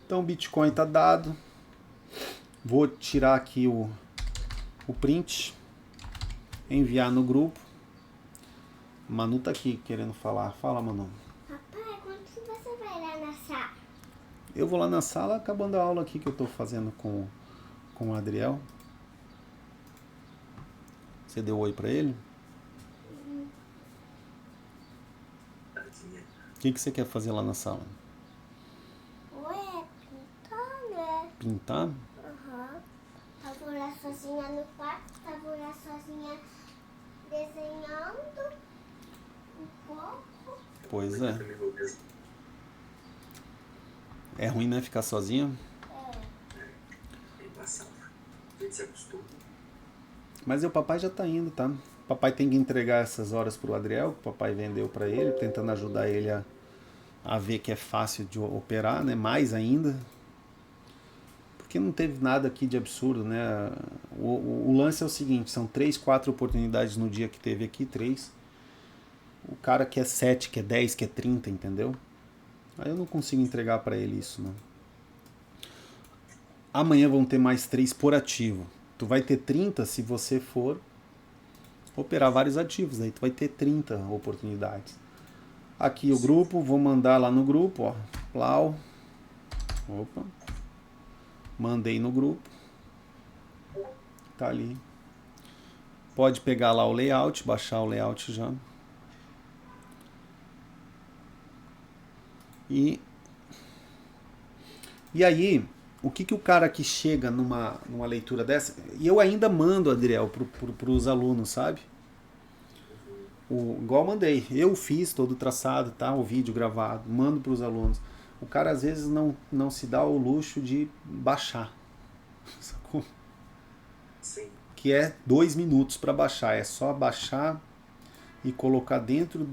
[SPEAKER 1] Então o Bitcoin está dado. Vou tirar aqui o print, enviar no grupo. Manu tá aqui querendo falar. Fala, Manu.
[SPEAKER 3] Papai, quando que você vai lá na sala?
[SPEAKER 1] Eu vou lá na sala acabando a aula aqui que eu estou fazendo com o Adriel. Você deu oi para ele? O que você quer fazer lá na sala?
[SPEAKER 3] Ué, pintar, né?
[SPEAKER 1] Pintar?
[SPEAKER 3] Aham. Tava lá sozinha no quarto, tava lá sozinha desenhando um pouco.
[SPEAKER 1] Pois é. É ruim, né, ficar sozinho? Mas o papai já tá indo, tá? O papai tem que entregar essas horas pro Adriel, que o papai vendeu para ele, tentando ajudar ele a ver que é fácil de operar, né? Mais ainda. Porque não teve nada aqui de absurdo, né? O lance é o seguinte, são 3, 4 oportunidades no dia que teve aqui, 3. O cara quer 7, quer 10, quer 30, entendeu? Aí eu não consigo entregar para ele isso, não. Amanhã vão ter mais 3 por ativo. Tu vai ter 30 se você for operar vários ativos. Aí tu vai ter 30 oportunidades. Aqui o grupo, vou mandar lá no grupo, ó. Plau. Opa. Mandei no grupo. Tá ali. pode pegar lá o layout, baixar o layout já. E aí, o que o cara que chega numa leitura dessa... E eu ainda mando, Adriel, para os alunos, sabe? Igual eu mandei. Eu fiz todo o traçado, tá? O vídeo gravado, mando para os alunos. O cara às vezes não se dá o luxo de baixar. Sacou?
[SPEAKER 2] Sim.
[SPEAKER 1] Que é 2 minutos para baixar. É só baixar e colocar dentro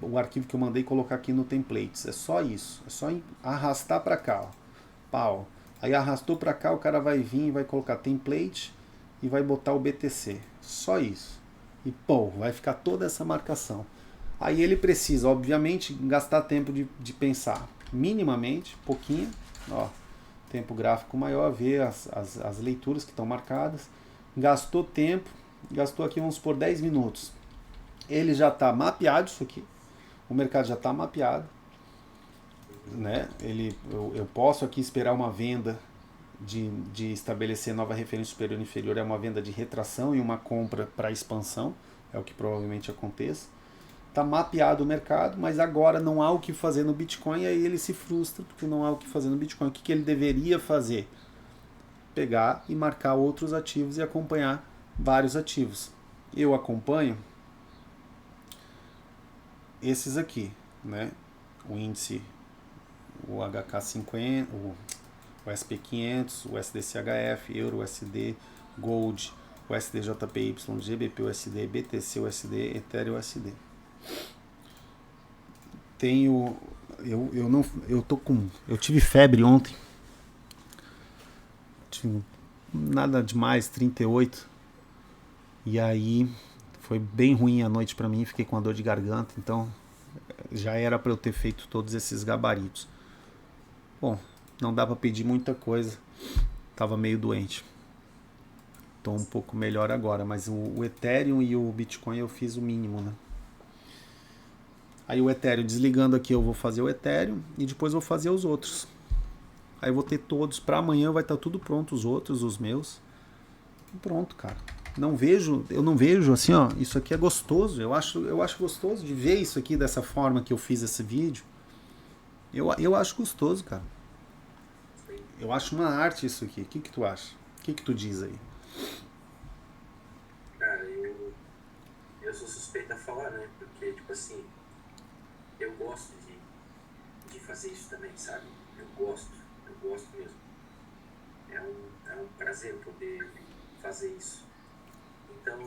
[SPEAKER 1] o arquivo que eu mandei, colocar aqui no templates. É só isso. É só arrastar para cá, ó. Pau. Aí arrastou para cá, o cara vai vir e vai colocar template e vai botar o BTC. Só isso. E pô, vai ficar toda essa marcação. Aí ele precisa, obviamente, gastar tempo de pensar minimamente, pouquinho, ó, tempo gráfico maior, ver as leituras que estão marcadas. Gastou tempo, gastou aqui, vamos por 10 minutos. Ele já está mapeado isso aqui, o mercado já está mapeado, né? Eu posso aqui esperar uma venda de estabelecer nova referência superior e inferior, é uma venda de retração e uma compra para expansão, é o que provavelmente aconteça. Está mapeado o mercado, mas agora não há o que fazer no Bitcoin, aí ele se frustra porque não há o que fazer no Bitcoin. O que ele deveria fazer? Pegar e marcar outros ativos e acompanhar vários ativos. Eu acompanho esses aqui, né? O índice, o HK50, o SP500, o SDCHF, Euro USD, Gold, o SDJPY, GBP USD, BTC USD, Ethereum USD. Tenho, eu tive febre ontem, tive nada demais, 38, e aí foi bem ruim a noite pra mim, fiquei com a dor de garganta, então já era pra eu ter feito todos esses gabaritos. Bom, não dá pra pedir muita coisa, tava meio doente, tô um pouco melhor agora, mas o Ethereum e o Bitcoin eu fiz o mínimo, né? Aí o Ethereum, desligando aqui, eu vou fazer o Ethereum e depois vou fazer os outros. Aí eu vou ter todos, para amanhã vai estar tudo pronto, os outros, os meus. E pronto, cara. Eu não vejo assim, ó, isso aqui é gostoso. Eu acho gostoso de ver isso aqui dessa forma que eu fiz esse vídeo. Eu acho gostoso, cara. Eu acho uma arte isso aqui. O que tu acha? O que tu diz aí?
[SPEAKER 2] Cara, eu sou suspeito a falar, né? Porque, tipo assim, eu gosto de fazer isso também, sabe? Eu gosto mesmo. É um prazer poder fazer isso. Então,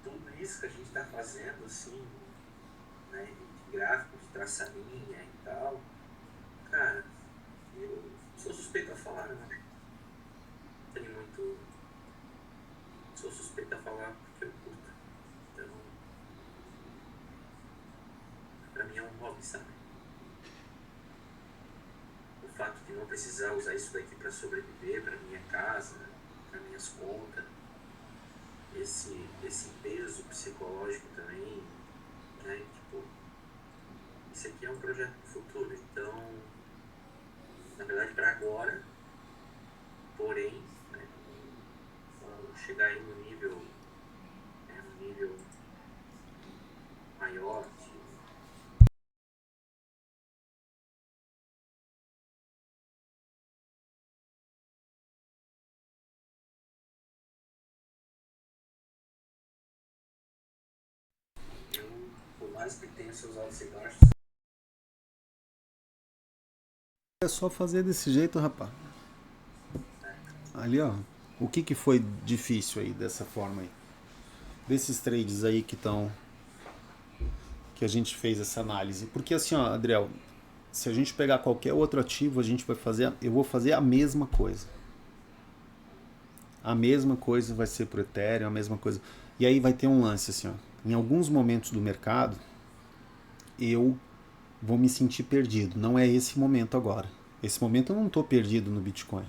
[SPEAKER 2] tudo isso que a gente está fazendo, assim, né, de gráfico, de traçar linha e tal, cara, eu sou suspeito a falar, né? Tenho muito... Sou suspeito a falar porque eu curto. Então, pra mim é um hobby, sabe? O fato de não precisar usar isso daqui para sobreviver, para minha casa, para minhas contas, esse peso psicológico também, né? Tipo, isso aqui é um projeto do futuro, então, na verdade, para agora, porém, né, quando chegar aí no nível maior, por mais que tenha seus altos e baixos.
[SPEAKER 1] É só fazer desse jeito, rapaz. Ali, ó. O que foi difícil aí dessa forma aí? Desses trades aí que a gente fez essa análise. Porque assim, ó, Adriel, se a gente pegar qualquer outro ativo, eu vou fazer a mesma coisa. A mesma coisa vai ser pro Ethereum, a mesma coisa. E aí vai ter um lance assim, ó. Em alguns momentos do mercado, eu vou me sentir perdido. Não é esse momento agora. Esse momento eu não estou perdido no Bitcoin.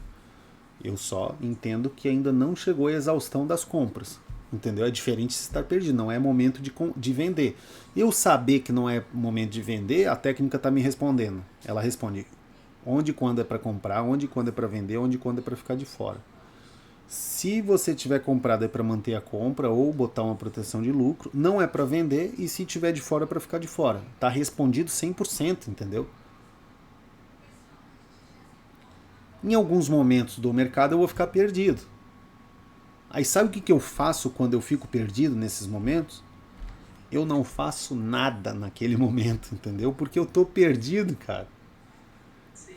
[SPEAKER 1] Eu só entendo que ainda não chegou a exaustão das compras. Entendeu? É diferente se estar perdido. Não é momento de vender. Eu saber que não é momento de vender, a técnica está me respondendo. Ela responde onde e quando é para comprar, onde e quando é para vender, onde e quando é para ficar de fora. Se você tiver comprado é para manter a compra ou botar uma proteção de lucro, não é para vender, e se tiver de fora é para ficar de fora. Tá respondido 100%, entendeu? Em alguns momentos do mercado eu vou ficar perdido. Aí sabe o que eu faço quando eu fico perdido nesses momentos? Eu não faço nada naquele momento, entendeu? Porque eu tô perdido, cara.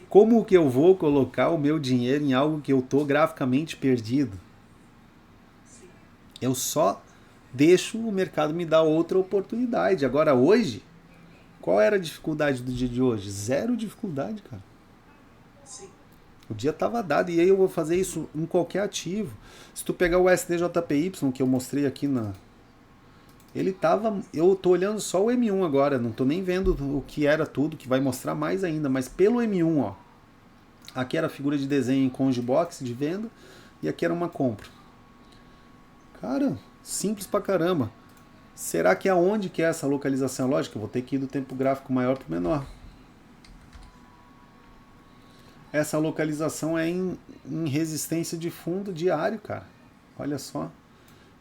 [SPEAKER 1] Como que eu vou colocar o meu dinheiro em algo que eu tô graficamente perdido? Eu só deixo o mercado me dar outra oportunidade. Agora, hoje, qual era a dificuldade do dia de hoje? Zero dificuldade, cara. O dia estava dado, e aí eu vou fazer isso em qualquer ativo. Se tu pegar o SDJPY, que eu mostrei aqui ele tava... Eu tô olhando só o M1 agora, não tô nem vendo o que era tudo, que vai mostrar mais ainda, mas pelo M1, ó. Aqui era a figura de desenho em Conge Box de venda, e aqui era uma compra. Cara, simples pra caramba. Será que aonde que é essa localização lógica? Eu vou ter que ir do tempo gráfico maior pro menor. Essa localização é em resistência de fundo diário, cara. Olha só.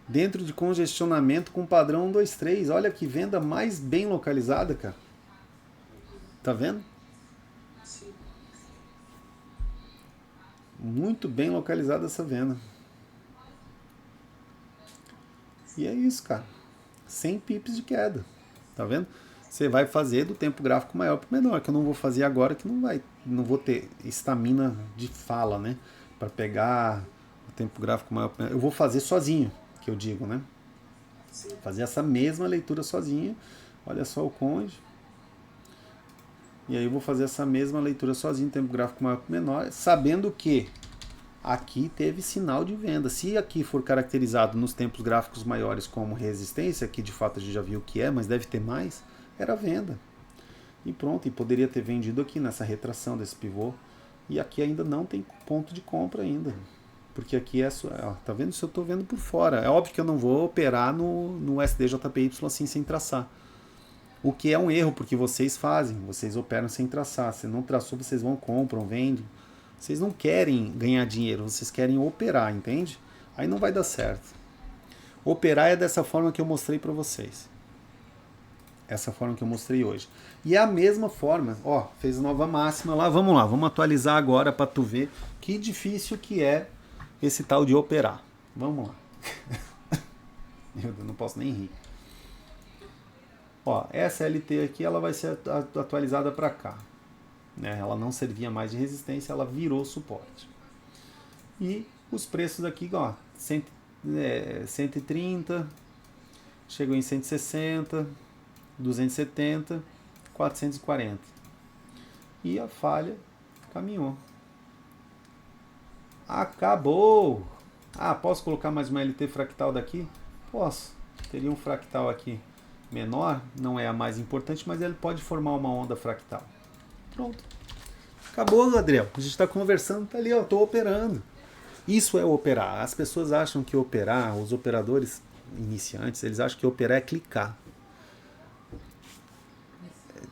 [SPEAKER 1] Dentro de congestionamento com padrão 1, 2, 3. Olha que venda mais bem localizada, cara. Tá vendo?
[SPEAKER 2] Sim.
[SPEAKER 1] Muito bem localizada essa venda. E é isso, cara. 100 pips de queda. Tá vendo? Você vai fazer do tempo gráfico maior para menor, que eu não vou fazer agora, que não vou ter estamina de fala, né? Para pegar o tempo gráfico maior para menor. Eu vou fazer sozinho, que eu digo, né?
[SPEAKER 2] Sim.
[SPEAKER 1] Fazer essa mesma leitura sozinho. Olha só o Conde. E aí eu vou fazer essa mesma leitura sozinho, tempo gráfico maior para menor, sabendo que aqui teve sinal de venda. Se aqui for caracterizado nos tempos gráficos maiores como resistência, que de fato a gente já viu o que é, mas deve ter mais, era venda. E pronto, e poderia ter vendido aqui nessa retração desse pivô. E aqui ainda não tem ponto de compra ainda. Porque aqui é só, ó, tá vendo? Isso eu tô vendo por fora. É óbvio que eu não vou operar no SDJPY assim sem traçar. O que é um erro, porque vocês fazem, vocês operam sem traçar. Se não traçou, vocês vão, compram, vendem. Vocês não querem ganhar dinheiro, vocês querem operar, entende? Aí não vai dar certo. Operar é dessa forma que eu mostrei para vocês. Essa forma que eu mostrei hoje. E é a mesma forma, ó, fez nova máxima lá, vamos atualizar agora para tu ver que difícil que é esse tal de operar. Vamos lá. Meu Deus, não posso nem rir. Ó, essa LT aqui, ela vai ser atualizada para cá. Né? Ela não servia mais de resistência, ela virou suporte. E os preços aqui, ó, 130, chegou em 160, 270, 440. E a falha caminhou. Acabou! Ah, posso colocar mais uma LT fractal daqui? Posso. Teria um fractal aqui menor, não é a mais importante, mas ele pode formar uma onda fractal. Pronto. Acabou, Adriel. A gente está conversando, tá ali, ó, tô operando. Isso é operar. As pessoas acham que operar, os operadores iniciantes, eles acham que operar é clicar.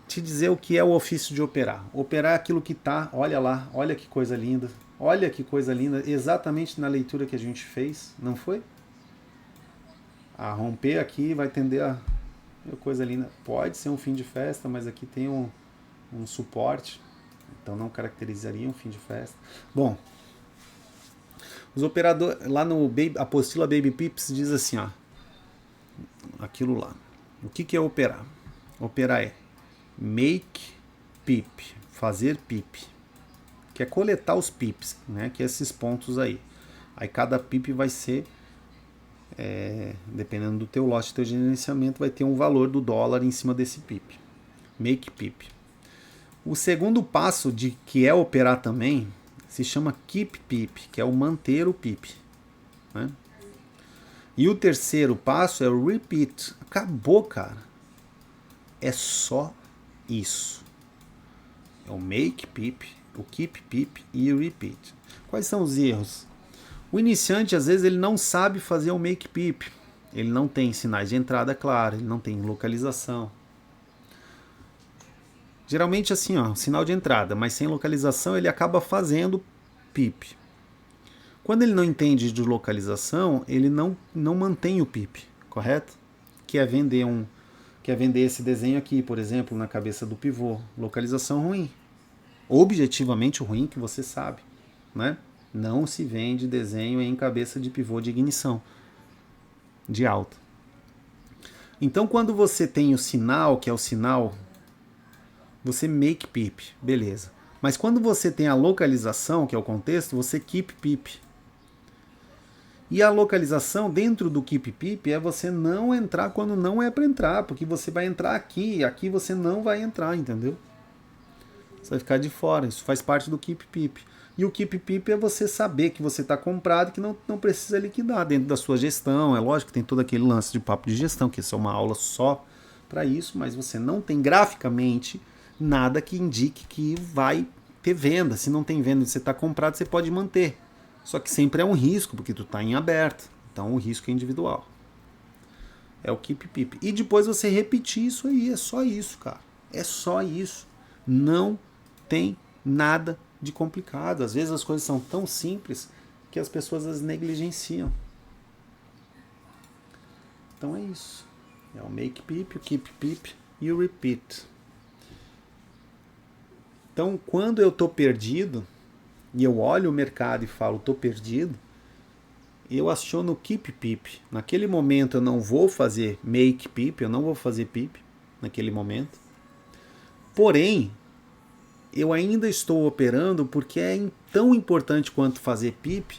[SPEAKER 1] Te dizer o que é o ofício de operar. Operar é aquilo que tá, olha lá, olha que coisa linda. Olha que coisa linda, exatamente na leitura que a gente fez, não foi? A romper aqui vai tender a... Coisa linda. Pode ser um fim de festa, mas aqui tem um suporte, então não caracterizaria um fim de festa. Bom, os operadores, lá no apostila Baby Pips diz assim, ó, aquilo lá. O que é operar? Operar é make pip, fazer pip, que é coletar os pips, né, que é esses pontos aí. Aí cada pip vai ser, dependendo do teu lote, do teu gerenciamento, vai ter um valor do dólar em cima desse pip. Make pip. O segundo passo de que é operar também se chama keep pip, que é o manter o pip, né? E o terceiro passo é o repeat. Acabou, cara. É só isso. É o make pip, o keep pip e o repeat. Quais são os erros? O iniciante, às vezes, ele não sabe fazer o make pip. Ele não tem sinais de entrada clara, ele não tem localização. Geralmente assim, ó, sinal de entrada, mas sem localização ele acaba fazendo pip. Quando ele não entende de localização, ele não mantém o PIP, correto? Que é vender esse desenho aqui, por exemplo, na cabeça do pivô. Localização ruim. Objetivamente ruim, que você sabe, né? Não se vende desenho em cabeça de pivô de ignição, de alta. Então, quando você tem o sinal, que é o sinal, você make PIP, beleza. Mas quando você tem a localização, que é o contexto, você keep PIP. E a localização dentro do keep PIP é você não entrar quando não é para entrar, porque você vai entrar aqui e aqui você não vai entrar, entendeu? Você vai ficar de fora, isso faz parte do keep PIP. E o keep PIP é você saber que você está comprado e que não precisa liquidar dentro da sua gestão. É lógico que tem todo aquele lance de papo de gestão, que isso é uma aula só para isso, mas você não tem graficamente nada que indique que vai ter venda. Se não tem venda e você está comprado, você pode manter. Só que sempre é um risco, porque tu está em aberto. Então o risco é individual. É o keep PIP. E depois você repetir isso aí. É só isso, cara. É só isso. Não tem nada de complicado. Às vezes as coisas são tão simples que as pessoas as negligenciam. Então é isso. É o make PIP, o keep PIP e o repeat. Então quando eu estou perdido e eu olho o mercado e falo estou perdido, eu aciono o keep PIP. Naquele momento eu não vou fazer make PIP, eu não vou fazer PIP naquele momento. Porém, eu ainda estou operando porque é tão importante quanto fazer PIP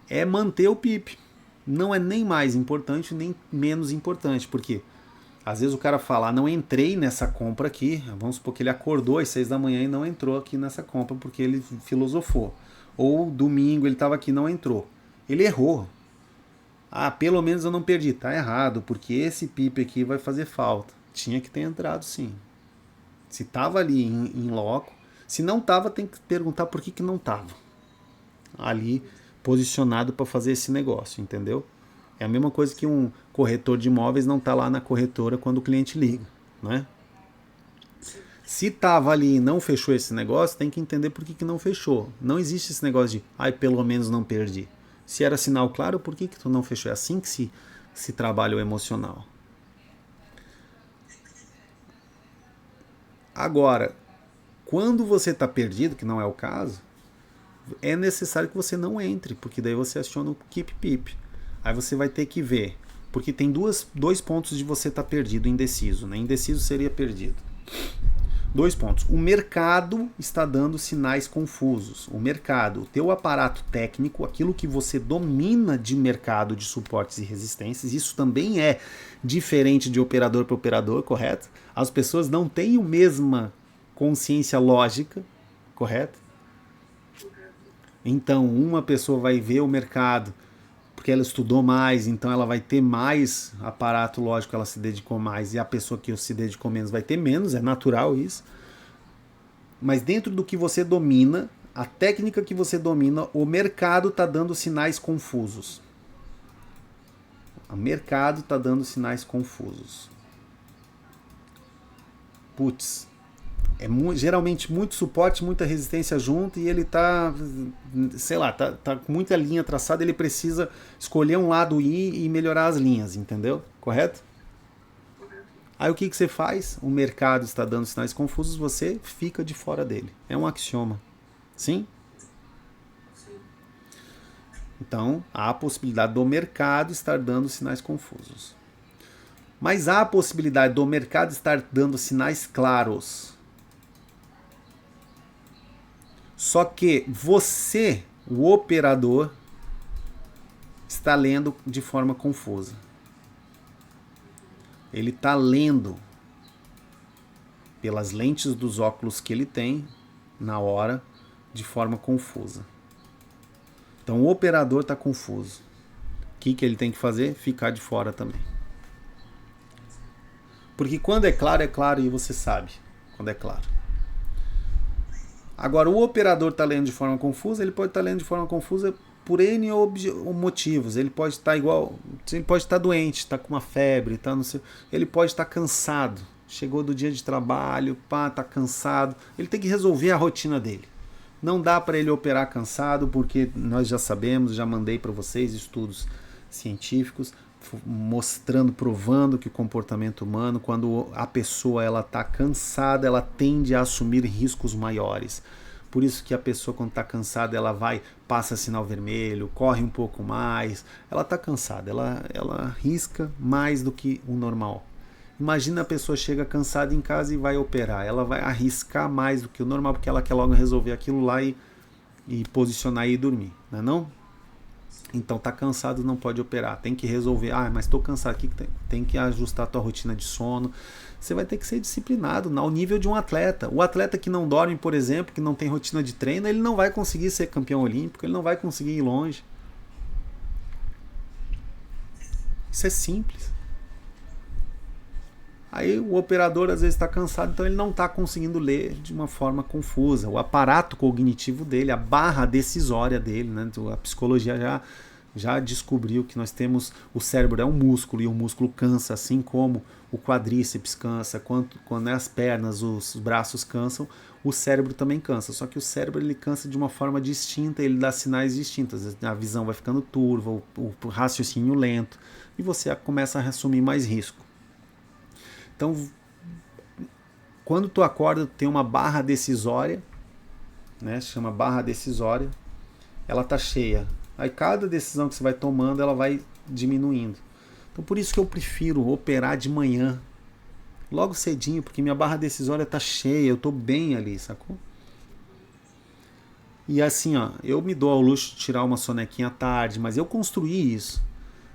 [SPEAKER 1] é manter o PIP. Não é nem mais importante, nem menos importante. Porque às vezes o cara fala, não entrei nessa compra aqui. Vamos supor que ele acordou às 6 da manhã e não entrou aqui nessa compra porque ele filosofou. Ou domingo ele estava aqui e não entrou. Ele errou. Ah, pelo menos eu não perdi. Tá errado, porque esse PIP aqui vai fazer falta. Tinha que ter entrado sim. Se estava ali em loco, se não estava, tem que perguntar por que não estava ali posicionado para fazer esse negócio, entendeu? É a mesma coisa que um corretor de imóveis não está lá na corretora quando o cliente liga, né? Se estava ali e não fechou esse negócio, tem que entender por que não fechou. Não existe esse negócio de, ai, pelo menos não perdi. Se era sinal claro, por que tu não fechou? É assim que se trabalha o emocional. Agora, quando você está perdido, que não é o caso, é necessário que você não entre, porque daí você aciona o keep PIP. Aí você vai ter que ver, porque tem dois pontos de você estar perdido, indeciso, né? Indeciso seria perdido. 2 pontos. O mercado está dando sinais confusos. O mercado, o teu aparato técnico, aquilo que você domina de mercado de suportes e resistências, isso também é diferente de operador para operador, correto? As pessoas não têm a mesma consciência lógica, correto? Então, uma pessoa vai ver o mercado porque ela estudou mais, então ela vai ter mais aparato lógico, ela se dedicou mais, e a pessoa que se dedicou menos vai ter menos, é natural isso. Mas dentro do que você domina, a técnica que você domina, o mercado está dando sinais confusos. O mercado está dando sinais confusos. Putz, é geralmente muito suporte, muita resistência junto, e ele tá, sei lá, tá com muita linha traçada, ele precisa escolher um lado e melhorar as linhas, entendeu? Correto? Aí o que você faz? O mercado está dando sinais confusos, você fica de fora dele. É um axioma. Sim?
[SPEAKER 2] Sim.
[SPEAKER 1] Então, há a possibilidade do mercado estar dando sinais confusos. Mas há a possibilidade do mercado estar dando sinais claros. Só que você, o operador, está lendo de forma confusa. Ele está lendo pelas lentes dos óculos que ele tem na hora de forma confusa. Então o operador está confuso. O que ele tem que fazer? Ficar de fora também. Porque quando é claro e você sabe quando é claro. Agora, o operador está lendo de forma confusa, ele pode estar lendo de forma confusa por N motivos. Ele pode estar ele pode estar doente, está com uma febre, ele pode estar cansado, chegou do dia de trabalho, está cansado. Ele tem que resolver a rotina dele. Não dá para ele operar cansado, porque nós já sabemos, já mandei para vocês estudos científicos mostrando, provando que o comportamento humano, quando a pessoa ela está cansada, ela tende a assumir riscos maiores. Por isso que a pessoa, quando está cansada, ela passa sinal vermelho, corre um pouco mais, ela está cansada, ela arrisca mais do que o normal. Imagina a pessoa chega cansada em casa e vai operar, ela vai arriscar mais do que o normal, porque ela quer logo resolver aquilo lá e posicionar e dormir, não é não? Então tá cansado, não pode operar, tem que resolver, mas estou cansado, aqui tem que ajustar a tua rotina de sono. Você vai ter que ser disciplinado ao nível de um atleta. O atleta que não dorme, por exemplo, que não tem rotina de treino, ele não vai conseguir ser campeão olímpico, ele não vai conseguir ir longe. Isso é simples. Aí o operador às vezes está cansado, então ele não está conseguindo ler de uma forma confusa. O aparato cognitivo dele, a barra decisória dele, né? A psicologia já descobriu que nós temos, o cérebro é um músculo e o músculo cansa, assim como o quadríceps cansa, quando as pernas, os braços cansam, o cérebro também cansa. Só que o cérebro ele cansa de uma forma distinta, ele dá sinais distintos. A visão vai ficando turva, o raciocínio lento e você começa a assumir mais risco. Então, quando tu acorda, tu tem uma barra decisória, né? Se chama barra decisória, ela tá cheia. Aí cada decisão que você vai tomando, ela vai diminuindo. Então por isso que eu prefiro operar de manhã, logo cedinho, porque minha barra decisória tá cheia, eu tô bem ali, sacou? E assim, ó, eu me dou ao luxo de tirar uma sonequinha à tarde, mas eu construí isso.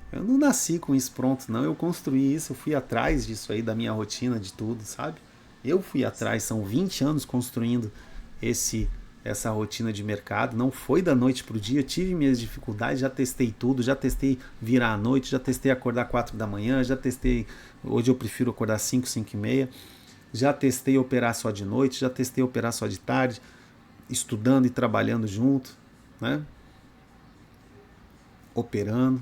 [SPEAKER 1] Eu não nasci com isso pronto, não. Eu construí isso, eu fui atrás disso aí, da minha rotina, de tudo, sabe? Eu fui atrás, são 20 anos construindo essa rotina de mercado. Não foi da noite pro dia, tive minhas dificuldades, já testei tudo, já testei virar à noite, já testei acordar 4 da manhã, já testei, hoje eu prefiro acordar 5, 5 e meia, já testei operar só de noite, já testei operar só de tarde, estudando e trabalhando junto, né? Operando.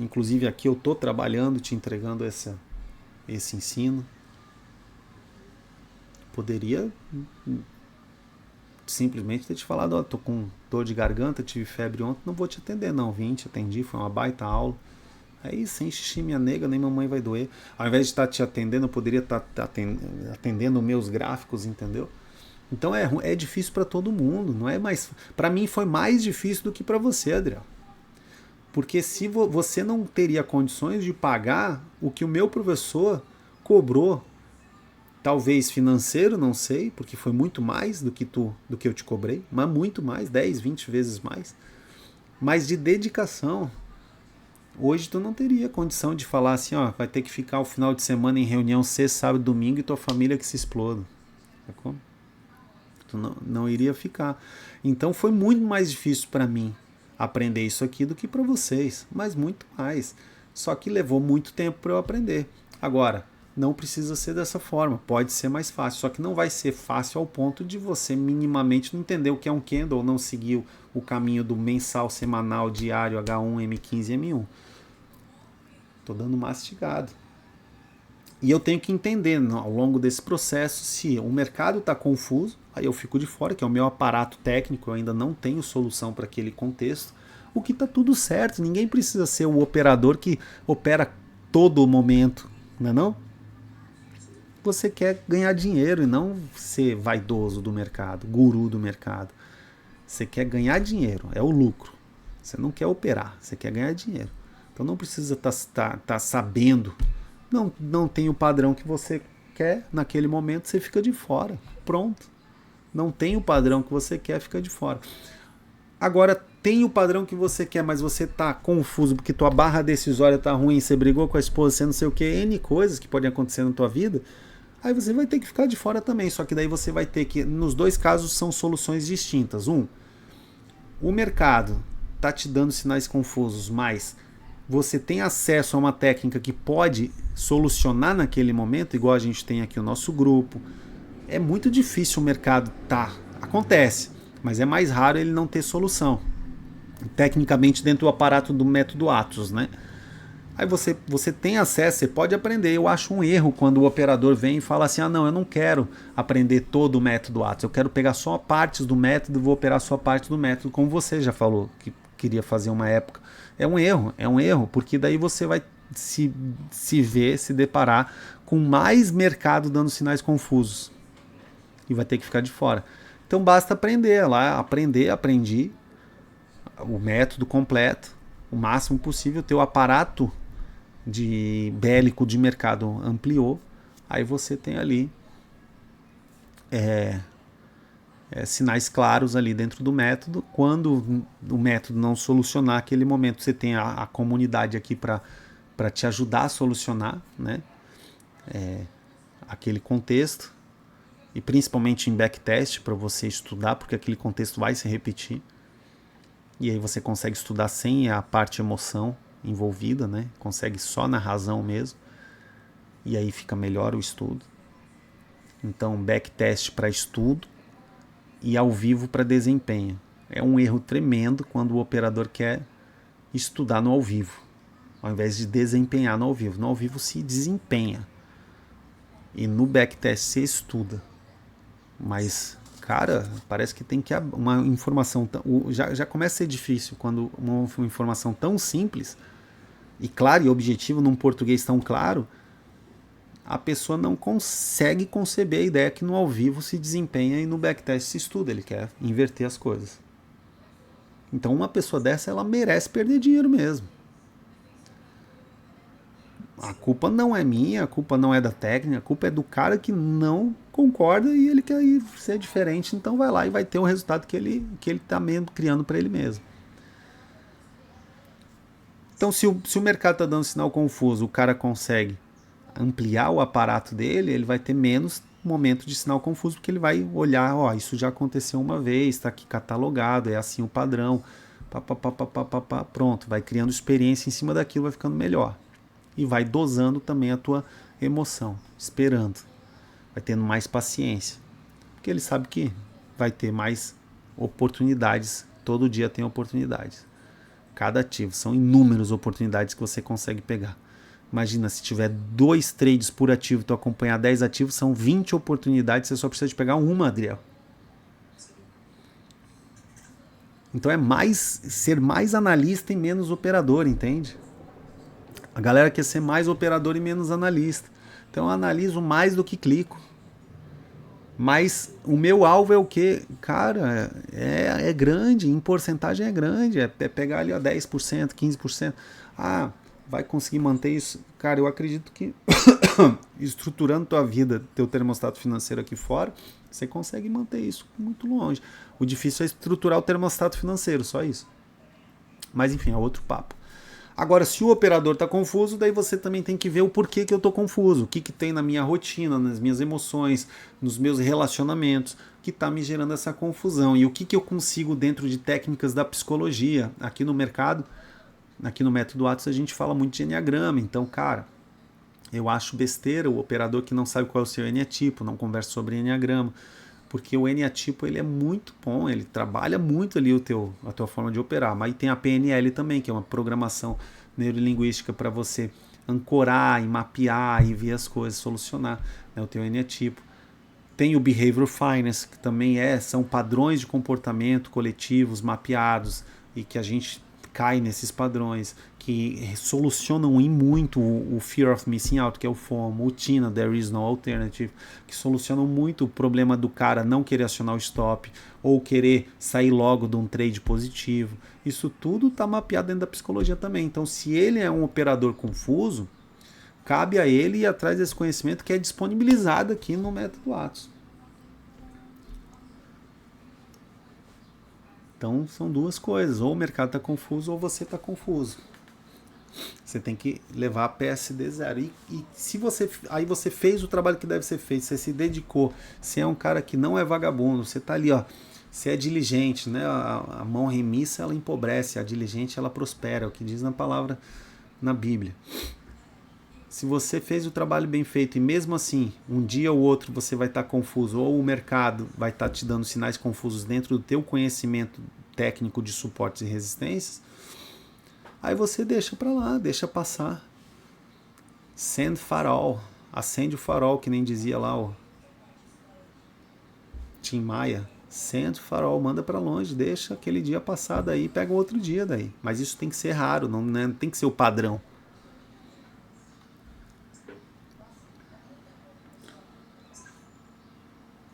[SPEAKER 1] Inclusive aqui eu estou trabalhando, te entregando esse ensino. Poderia simplesmente ter te falado, estou com dor de garganta, tive febre ontem, não vou te atender não. Vim, te atendi, foi uma baita aula. Aí sem xixi minha nega, nem mamãe vai doer. Ao invés de estar te atendendo, eu poderia estar atendendo meus gráficos, entendeu? Então é difícil para todo mundo, não é mais. Para mim foi mais difícil do que para você, Adriel. Porque se você não teria condições de pagar o que o meu professor cobrou, talvez financeiro, não sei, porque foi muito mais do que eu te cobrei, mas muito mais, 10, 20 vezes mais, mas de dedicação. Hoje tu não teria condição de falar assim, ó, vai ter que ficar o final de semana em reunião sexta, sábado, domingo e tua família que se exploda. Tu não iria ficar. Então foi muito mais difícil para mim aprender isso aqui do que para vocês, mas muito mais. Só que levou muito tempo para eu aprender. Agora, não precisa ser dessa forma, pode ser mais fácil, só que não vai ser fácil ao ponto de você minimamente não entender o que é um candle ou não seguir o caminho do mensal, semanal, diário, H1, M15 e M1. Tô dando mastigado. E eu tenho que entender ao longo desse processo se o mercado está confuso, aí eu fico de fora, que é o meu aparato técnico, eu ainda não tenho solução para aquele contexto, o que está tudo certo, ninguém precisa ser o operador que opera todo momento, não é não? Você quer ganhar dinheiro e não ser vaidoso do mercado, guru do mercado. Você quer ganhar dinheiro, é o lucro. Você não quer operar, você quer ganhar dinheiro. Então não precisa tá sabendo. Não tem o padrão que você quer naquele momento, você fica de fora. Pronto. Não tem o padrão que você quer, fica de fora. Agora, tem o padrão que você quer, mas você tá confuso porque tua barra decisória tá ruim, você brigou com a esposa, você não sei o que, N coisas que podem acontecer na tua vida, aí você vai ter que ficar de fora também. Só que daí você vai ter que, nos dois casos são soluções distintas. O mercado tá te dando sinais confusos, mas você tem acesso a uma técnica que pode solucionar naquele momento, igual a gente tem aqui o nosso grupo. É muito difícil o mercado acontece, mas é mais raro ele não ter solução. Tecnicamente dentro do aparato do método Atos, né? Aí você tem acesso, você pode aprender. Eu acho um erro quando o operador vem e fala assim, não, eu não quero aprender todo o método Atos, eu quero pegar só partes do método e vou operar só parte do método, como você já falou que queria fazer uma época. É um erro, porque daí você vai se deparar com mais mercado dando sinais confusos e vai ter que ficar de fora. Então basta aprendi o método completo, o máximo possível, teu aparato bélico de mercado ampliou, aí você tem ali sinais claros ali dentro do método. Quando o método não solucionar aquele momento, você tem a comunidade aqui para te ajudar a solucionar, né? Aquele contexto, e principalmente em backtest para você estudar, porque aquele contexto vai se repetir, e aí você consegue estudar sem a parte emoção envolvida, né? Consegue só na razão mesmo, e aí fica melhor o estudo. Então backtest para estudo e ao vivo para desempenho. É um erro tremendo quando o operador quer estudar no ao vivo, ao invés de desempenhar no ao vivo. No ao vivo se desempenha e no backtest se estuda. Mas, cara, parece que tem que uma informação já começa a ser difícil quando uma informação tão simples e clara e objetiva num português tão claro, a pessoa não consegue conceber a ideia que no ao vivo se desempenha e no backtest se estuda. Ele quer inverter as coisas. Então uma pessoa dessa, ela merece perder dinheiro mesmo. A culpa não é minha, a culpa não é da técnica, a culpa é do cara que não concorda e ele quer ser diferente, então vai lá e vai ter um resultado que ele está mesmo criando para ele mesmo. Então se o mercado está dando sinal confuso, o cara consegue ampliar o aparato dele, ele vai ter menos momento de sinal confuso, porque ele vai olhar, isso já aconteceu uma vez, está aqui catalogado, é assim o padrão, pronto, vai criando experiência em cima daquilo, vai ficando melhor. E vai dosando também a tua emoção, esperando. Vai tendo mais paciência. Porque ele sabe que vai ter mais oportunidades. Todo dia tem oportunidades. Cada ativo. São inúmeras oportunidades que você consegue pegar. Imagina, se tiver 2 trades por ativo e tu acompanhar 10 ativos, são 20 oportunidades. Você só precisa de pegar uma, Adriel. Então é ser mais analista e menos operador, entende? A galera quer ser mais operador e menos analista. Então eu analiso mais do que clico. Mas o meu alvo é o quê? Cara, é grande, em porcentagem é grande. É pegar ali 10%, 15%. Vai conseguir manter isso? Cara, eu acredito que estruturando tua vida, teu termostato financeiro aqui fora, você consegue manter isso muito longe. O difícil é estruturar o termostato financeiro, só isso. Mas enfim, é outro papo. Agora, se o operador está confuso, daí você também tem que ver o porquê que eu estou confuso, o que tem na minha rotina, nas minhas emoções, nos meus relacionamentos, que está me gerando essa confusão. E o que eu consigo dentro de técnicas da psicologia. Aqui no mercado, aqui no Método Atos, a gente fala muito de enneagrama. Então, cara, eu acho besteira o operador que não sabe qual é o seu eneatipo, não conversa sobre enneagrama. Porque o eneatipo ele é muito bom, ele trabalha muito ali a tua forma de operar. Mas tem a PNL também, que é uma programação neurolinguística para você ancorar e mapear e ver as coisas, solucionar, né, o teu eneatipo. Tem o Behavioral Finance, que também são padrões de comportamento coletivos mapeados e que a gente cai nesses padrões, que solucionam em muito o Fear of Missing Out, que é o FOMO, o TINA, There Is No Alternative, que solucionam muito o problema do cara não querer acionar o stop ou querer sair logo de um trade positivo. Isso tudo está mapeado dentro da psicologia também. Então, se ele é um operador confuso, cabe a ele ir atrás desse conhecimento que é disponibilizado aqui no Método Atos. Então são duas coisas, ou o mercado está confuso ou você está confuso. Você tem que levar a PSD 0. E se aí você fez o trabalho que deve ser feito, você se dedicou, você é um cara que não é vagabundo, você está ali, você é diligente, né? A mão remissa ela empobrece, a diligente ela prospera, é o que diz na palavra na Bíblia. Se você fez o trabalho bem feito e mesmo assim, um dia ou outro você vai estar confuso ou o mercado vai estar te dando sinais confusos dentro do teu conhecimento técnico de suportes e resistências, aí você deixa para lá, deixa passar, Send farol. Acende o farol, que nem dizia lá o Tim Maia. Send farol, manda pra longe, deixa aquele dia passar daí, pega um outro dia daí. Mas isso tem que ser raro, não, né, não tem que ser o padrão.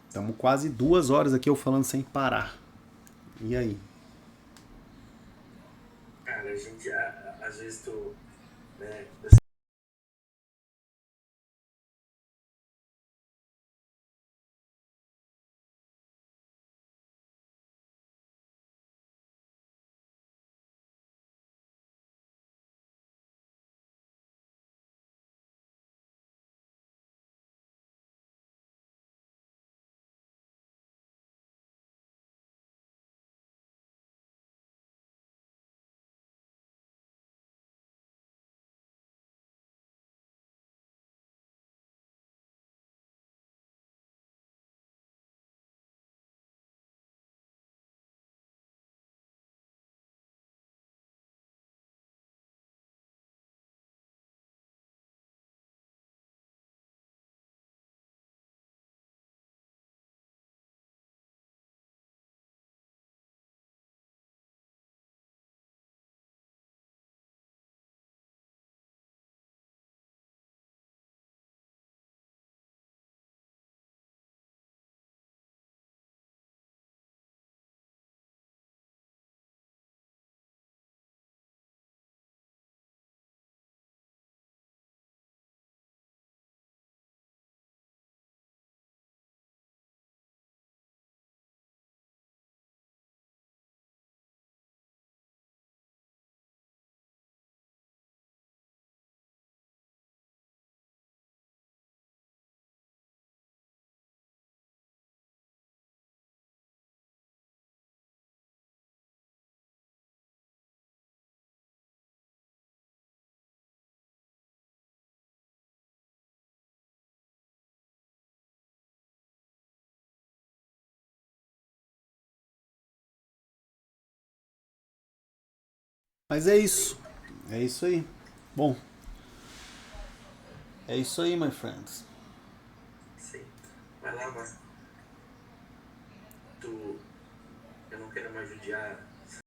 [SPEAKER 1] Estamos quase 2 horas aqui eu falando sem parar. E aí?
[SPEAKER 2] Cara, a gente, às vezes tu, né,
[SPEAKER 1] Mas é isso. É isso aí. Bom, é isso aí, my friends.
[SPEAKER 2] sim. Vai lá, Marco. Eu não quero mais judiar